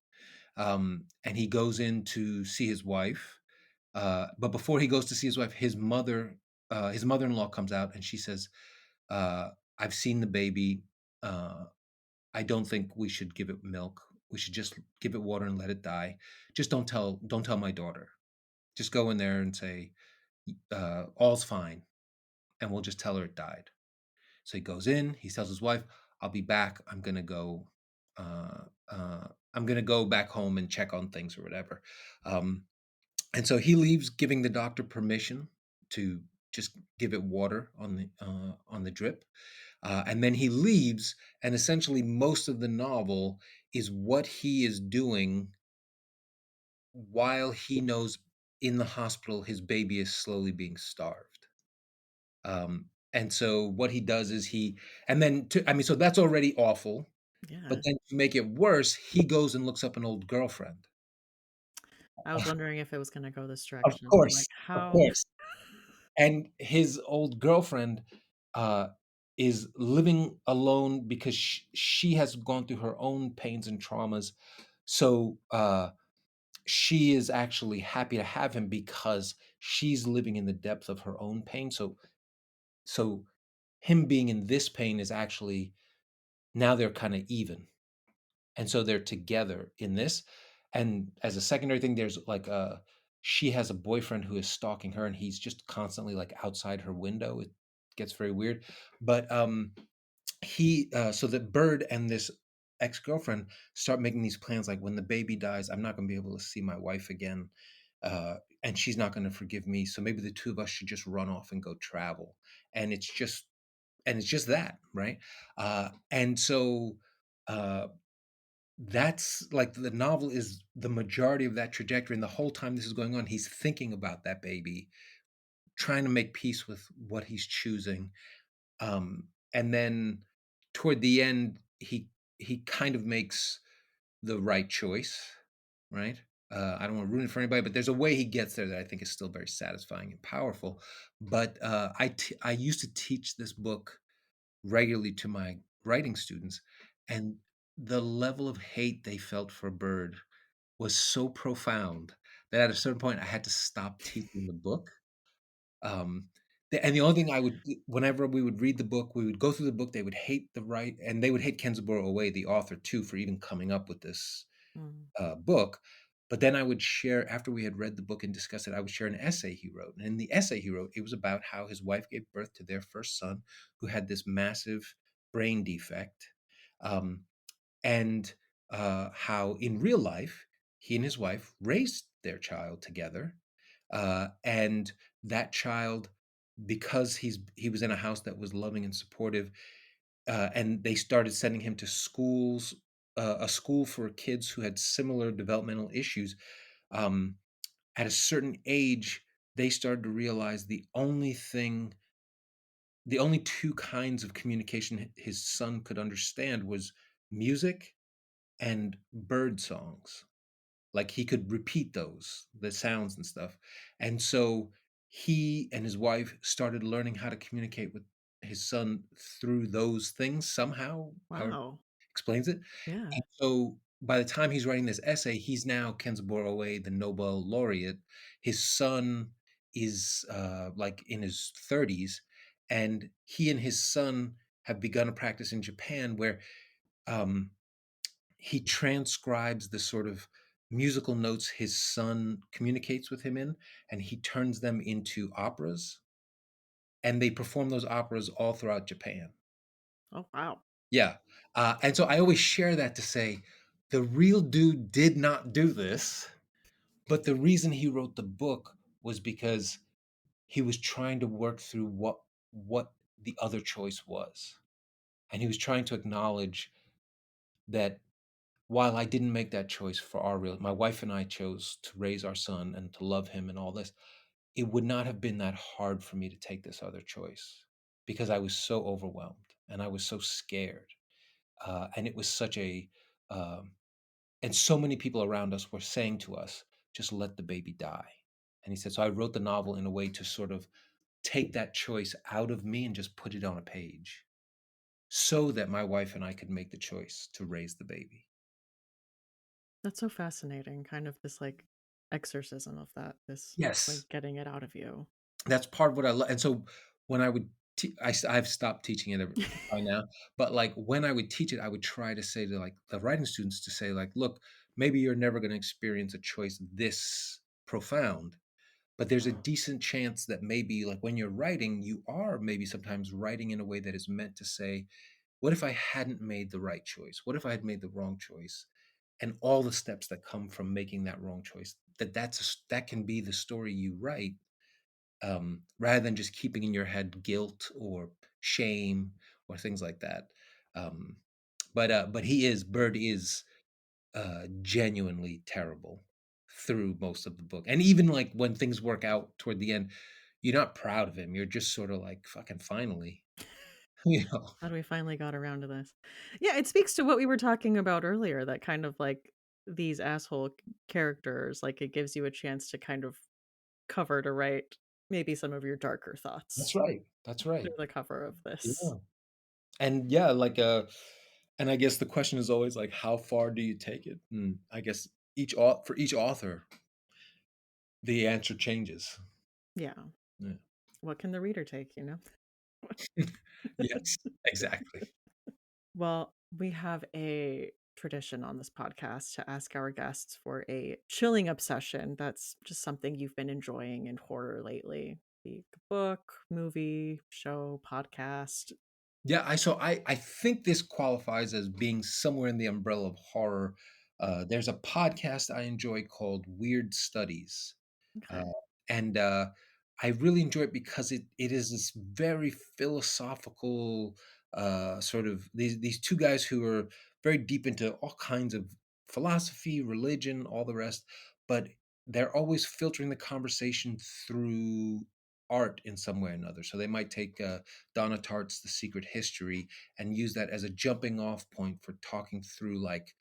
[SPEAKER 2] And he goes in to see his wife. But before he goes to see his wife, his mother-in-law comes out, and she says, "I've seen the baby. Uh, I don't think we should give it milk. We should just give it water and let it die. Just don't tell my daughter. Just go in there and say, all's fine, and we'll just tell her it died." So he goes in. He tells his wife, "I'll be back. I'm gonna go back home and check on things or whatever." Um, And so he leaves, giving the doctor permission to just give it water on the drip, and then he leaves. And essentially, most of the novel is what he is doing while he knows in the hospital his baby is slowly being starved. And so what he does is I mean, so that's already awful. But
[SPEAKER 1] Yeah.
[SPEAKER 2] then to make it worse, he goes and looks up an old girlfriend.
[SPEAKER 1] I was wondering if it was gonna go this
[SPEAKER 2] Of
[SPEAKER 1] direction. I'm like,
[SPEAKER 2] course, of
[SPEAKER 1] how?
[SPEAKER 2] course. And his old girlfriend, uh, is living alone because she has gone through her own pains and traumas. So, she is actually happy to have him because she's living in the depth of her own pain. So him being in this pain is actually now they're kinda even. And so they're together in this. And as a secondary thing, there's like she has a boyfriend who is stalking her, and he's just constantly like outside her window. It gets very weird. But he so that Bird and this ex-girlfriend start making these plans, like when the baby dies, I'm not going to be able to see my wife again. And she's not going to forgive me, so maybe the two of us should just run off and go travel. And it's just that, right? And so uh that's like the novel is the majority of that trajectory, and the whole time this is going on, he's thinking about that baby, trying to make peace with what he's choosing. And then toward the end, he kind of makes the right choice, right? I don't want to ruin it for anybody, but there's a way he gets there that I think is still very satisfying and powerful. But I used to teach this book regularly to my writing students, and the level of hate they felt for Bird was so profound that at a certain point I had to stop teaching the book. Um, and the only thing I would whenever we would read the book, we would go through the book, they would hate and they would hate Kenzaburo Oe, the author, too, for even coming up with this
[SPEAKER 1] Mm.
[SPEAKER 2] book. But then I would share, after we had read the book and discussed it, I would share an essay he wrote. And in the essay he wrote, it was about how his wife gave birth to their first son, who had this massive brain defect. Um, and how in real life, he and his wife raised their child together. And that child, because he was in a house that was loving and supportive, and they started sending him to schools, a school for kids who had similar developmental issues. Um, at a certain age, they started to realize the only two kinds of communication his son could understand was music and bird songs. Like he could repeat the sounds and stuff. And so he and his wife started learning how to communicate with his son through those things somehow, however
[SPEAKER 1] Wow.
[SPEAKER 2] explains it.
[SPEAKER 1] Yeah.
[SPEAKER 2] And so by the time he's writing this essay, he's now Kenzaburo, the Nobel laureate. His son is like in his 30s, and he and his son have begun a practice in Japan where um, he transcribes the sort of musical notes his son communicates with him in, and he turns them into operas, and they perform those operas all throughout Japan.
[SPEAKER 1] Oh, wow.
[SPEAKER 2] Yeah, and so I always share that to say the real dude did not do this, but the reason he wrote the book was because he was trying to work through what the other choice was, and he was trying to acknowledge that while I didn't make that choice for our real my wife and I chose to raise our son and to love him and all this, it would not have been that hard for me to take this other choice because I was so overwhelmed and I was so scared. And it was such a, um, and so many people around us were saying to us, just let the baby die. And he said, so I wrote the novel in a way to sort of take that choice out of me and just put it on a page so that my wife and I could make the choice to raise the baby.
[SPEAKER 1] That's so fascinating. Kind of this like exorcism of that, this
[SPEAKER 2] Yes.
[SPEAKER 1] like getting it out of you.
[SPEAKER 2] That's part of what I love. And so when I would I've stopped teaching it by now, but, like, when I would teach it, I would try to say to, like, the writing students to say, like, "Look, maybe you're never gonna experience a choice this profound, but there's a decent chance that maybe, like, when you're writing, you are maybe sometimes writing in a way that is meant to say, 'What if I hadn't made the right choice? What if I had made the wrong choice?' And all the steps that come from making that wrong choice, that can be the story you write, rather than just keeping in your head guilt or shame or things like that. Um, but Bird is genuinely terrible through most of the book, and even like when things work out toward the end, you're not proud of him. You're just sort of like, fucking finally, you know.
[SPEAKER 1] How do we finally got around to this? Yeah, it speaks to what we were talking about earlier, that kind of like these asshole characters, like it gives you a chance to kind of cover to write maybe some of your darker
[SPEAKER 2] That's
[SPEAKER 1] thoughts
[SPEAKER 2] right. That's right.
[SPEAKER 1] through the cover of this.
[SPEAKER 2] Yeah. And yeah, like and I guess the question is always like, how far do you take it? And I guess for each author, the answer changes.
[SPEAKER 1] Yeah.
[SPEAKER 2] Yeah.
[SPEAKER 1] What can the reader take, you know?
[SPEAKER 2] Yes, exactly.
[SPEAKER 1] Well, we have a tradition on this podcast to ask our guests for a chilling obsession that's just something you've been enjoying in horror lately. Be it a book, movie, show, podcast.
[SPEAKER 2] Yeah, I think this qualifies as being somewhere in the umbrella of horror. There's a podcast I enjoy called Weird Studies. Uh,
[SPEAKER 1] Okay.
[SPEAKER 2] and I really enjoy it because it is this very philosophical sort of these two guys who are very deep into all kinds of philosophy, religion, all the rest, but they're always filtering the conversation through art in some way or another. So they might take Donna Tartt's The Secret History and use that as a jumping off point for talking through like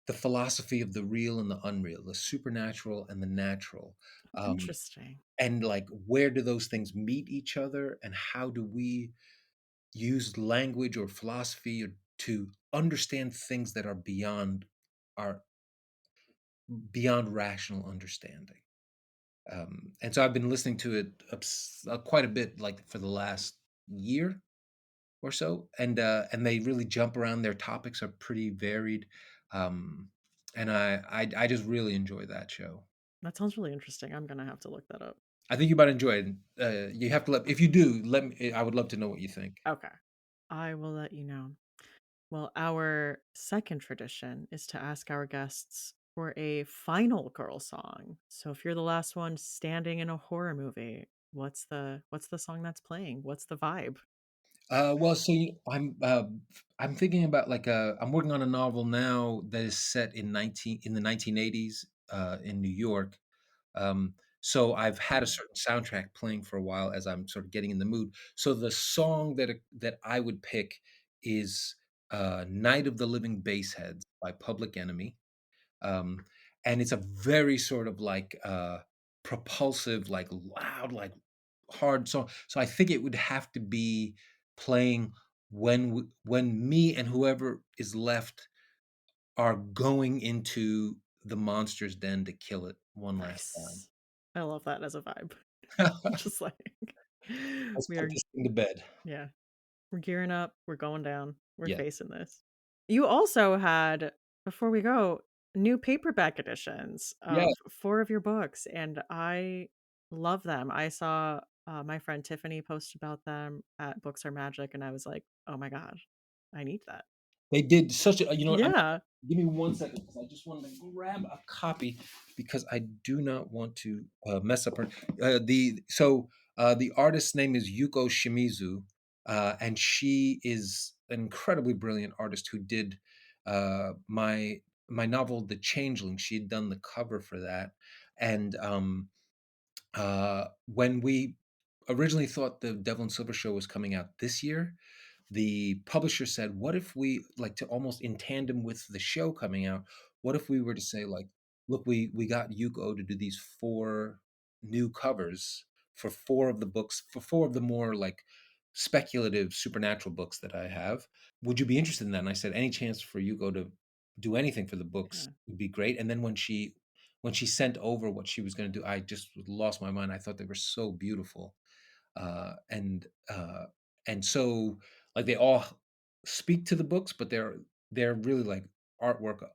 [SPEAKER 2] the philosophy of the real and the unreal, the supernatural and the natural. Um,
[SPEAKER 1] Interesting.
[SPEAKER 2] and like, where do those things meet each other? And how do we use language or philosophy to understand things that are our beyond rational understanding? And so I've been listening to it quite a bit, like for the last year or so, and they really jump around. Their topics are pretty varied. Um, and I just really enjoy that show.
[SPEAKER 1] That sounds really interesting. I'm gonna have to look that up.
[SPEAKER 2] I think you might enjoy it. You have to let if you do, let me I would love to know what you think.
[SPEAKER 1] Okay. I will let you know. Well, our second tradition is to ask our guests for a final girl song. So if you're the last one standing in a horror movie, what's the song that's playing? What's the vibe?
[SPEAKER 2] Well, so I'm thinking about like I'm working on a novel now that is set in the 1980s in New York. So I've had a
[SPEAKER 1] Mm.
[SPEAKER 2] certain soundtrack playing for a while as I'm sort of getting in the mood. So the song that I would pick is "Night of the Living Bassheads" by Public Enemy. Um, and it's a very sort of like propulsive, like loud, like hard song. So I think it would have to be playing when me and whoever is left are going into the monster's den to kill it one last time.
[SPEAKER 1] Nice. I love that as a vibe. Just like
[SPEAKER 2] Let's
[SPEAKER 1] we
[SPEAKER 2] put
[SPEAKER 1] are,
[SPEAKER 2] this thing to bed.
[SPEAKER 1] yeah, we're gearing up, we're going down, we're
[SPEAKER 2] Yeah.
[SPEAKER 1] facing this. You also had, before we go, new paperback editions
[SPEAKER 2] Yeah.
[SPEAKER 1] of 4 of your books, and I love them. I saw, my friend Tiffany post about them at Books Are Magic, and I was like, "Oh my god, I need that."
[SPEAKER 2] They did such a
[SPEAKER 1] Yeah.
[SPEAKER 2] give me 1 second because I just wanted to grab a copy because I do not want to, mess up her the artist's name is Yuko Shimizu, and she is an incredibly brilliant artist who did, my novel, The Changeling. She had done the cover for that, and, when we originally thought the Devil and Silver show was coming out this year, the publisher said, "What if we like to almost in tandem with the show coming out, what if we were to say like, look, we got Yuko to do these 4 new covers for 4 of the books, for 4 of the more like speculative supernatural books that I have. Would you be interested in that?" And I said, "Any chance for Yuko to do anything for the books
[SPEAKER 1] Yeah.
[SPEAKER 2] would be great." And then when she sent over what she was going to do, I just lost my mind. I thought they were so beautiful. Uh, and uh, and so like they all speak to the books, but they're really like artwork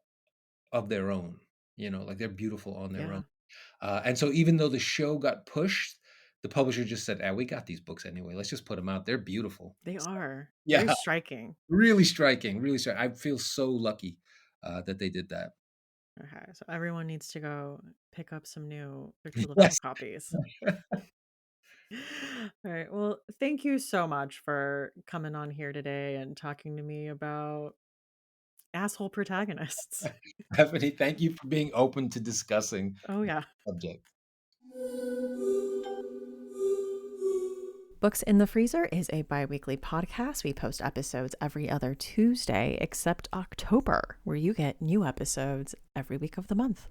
[SPEAKER 2] of their own. Like they're beautiful on their own.
[SPEAKER 1] Yeah.
[SPEAKER 2] And so even though the show got pushed, the publisher just said, "Ah, we got these books anyway. Let's just put them out. They're beautiful."
[SPEAKER 1] They
[SPEAKER 2] So,
[SPEAKER 1] are. Very
[SPEAKER 2] yeah,
[SPEAKER 1] striking.
[SPEAKER 2] really striking, really striking. I feel so lucky that they did that.
[SPEAKER 1] Okay, so everyone needs to go pick up some new Victor LaValle
[SPEAKER 2] Yes.
[SPEAKER 1] copies. All right. Well, thank you so much for coming on here today and talking to me about asshole protagonists.
[SPEAKER 2] Stephanie, thank you for being open to discussing
[SPEAKER 1] Oh,
[SPEAKER 2] the
[SPEAKER 1] yeah.
[SPEAKER 2] subject.
[SPEAKER 1] Books in the Freezer is a bi weekly podcast. We post episodes every other Tuesday, except October, where you get new episodes every week of the month.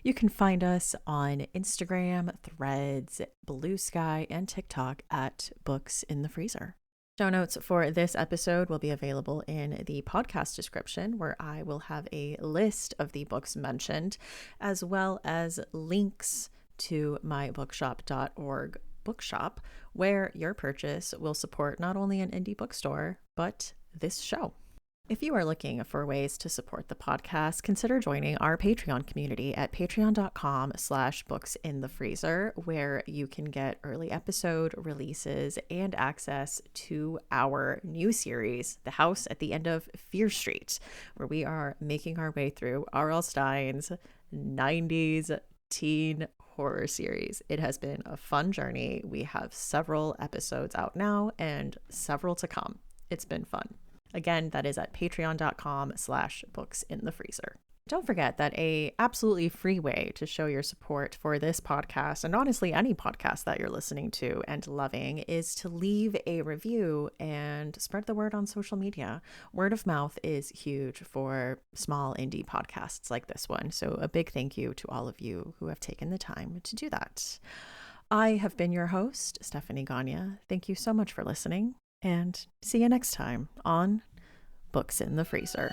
[SPEAKER 1] You can find us on Instagram, Threads, Blue Sky, and TikTok at Books in the Freezer. Show notes for this episode will be available in the podcast description, where I will have a list of the books mentioned, as well as links to my bookshop.org bookshop, where your purchase will support not only an indie bookstore, but this show. If you are looking for ways to support the podcast, consider joining our Patreon community at patreon.com/booksinthefreezer, where you can get early episode releases and access to our new series, The House at the End of Fear Street, where we are making our way through R.L. Stein's 90s teen horror series. It has been a fun journey. We have several episodes out now and several to come. It's been fun. Again, that is at patreon.com/booksinthefreezer. Don't forget that a absolutely free way to show your support for this podcast, and honestly any podcast that you're listening to and loving, is to leave a review and spread the word on social media. Word of mouth is huge for small indie podcasts like this one. So a big thank you to all of you who have taken the time to do that. I have been your host, Stephanie Gagne. Thank you so much for listening, and see you next time on Books in the Freezer.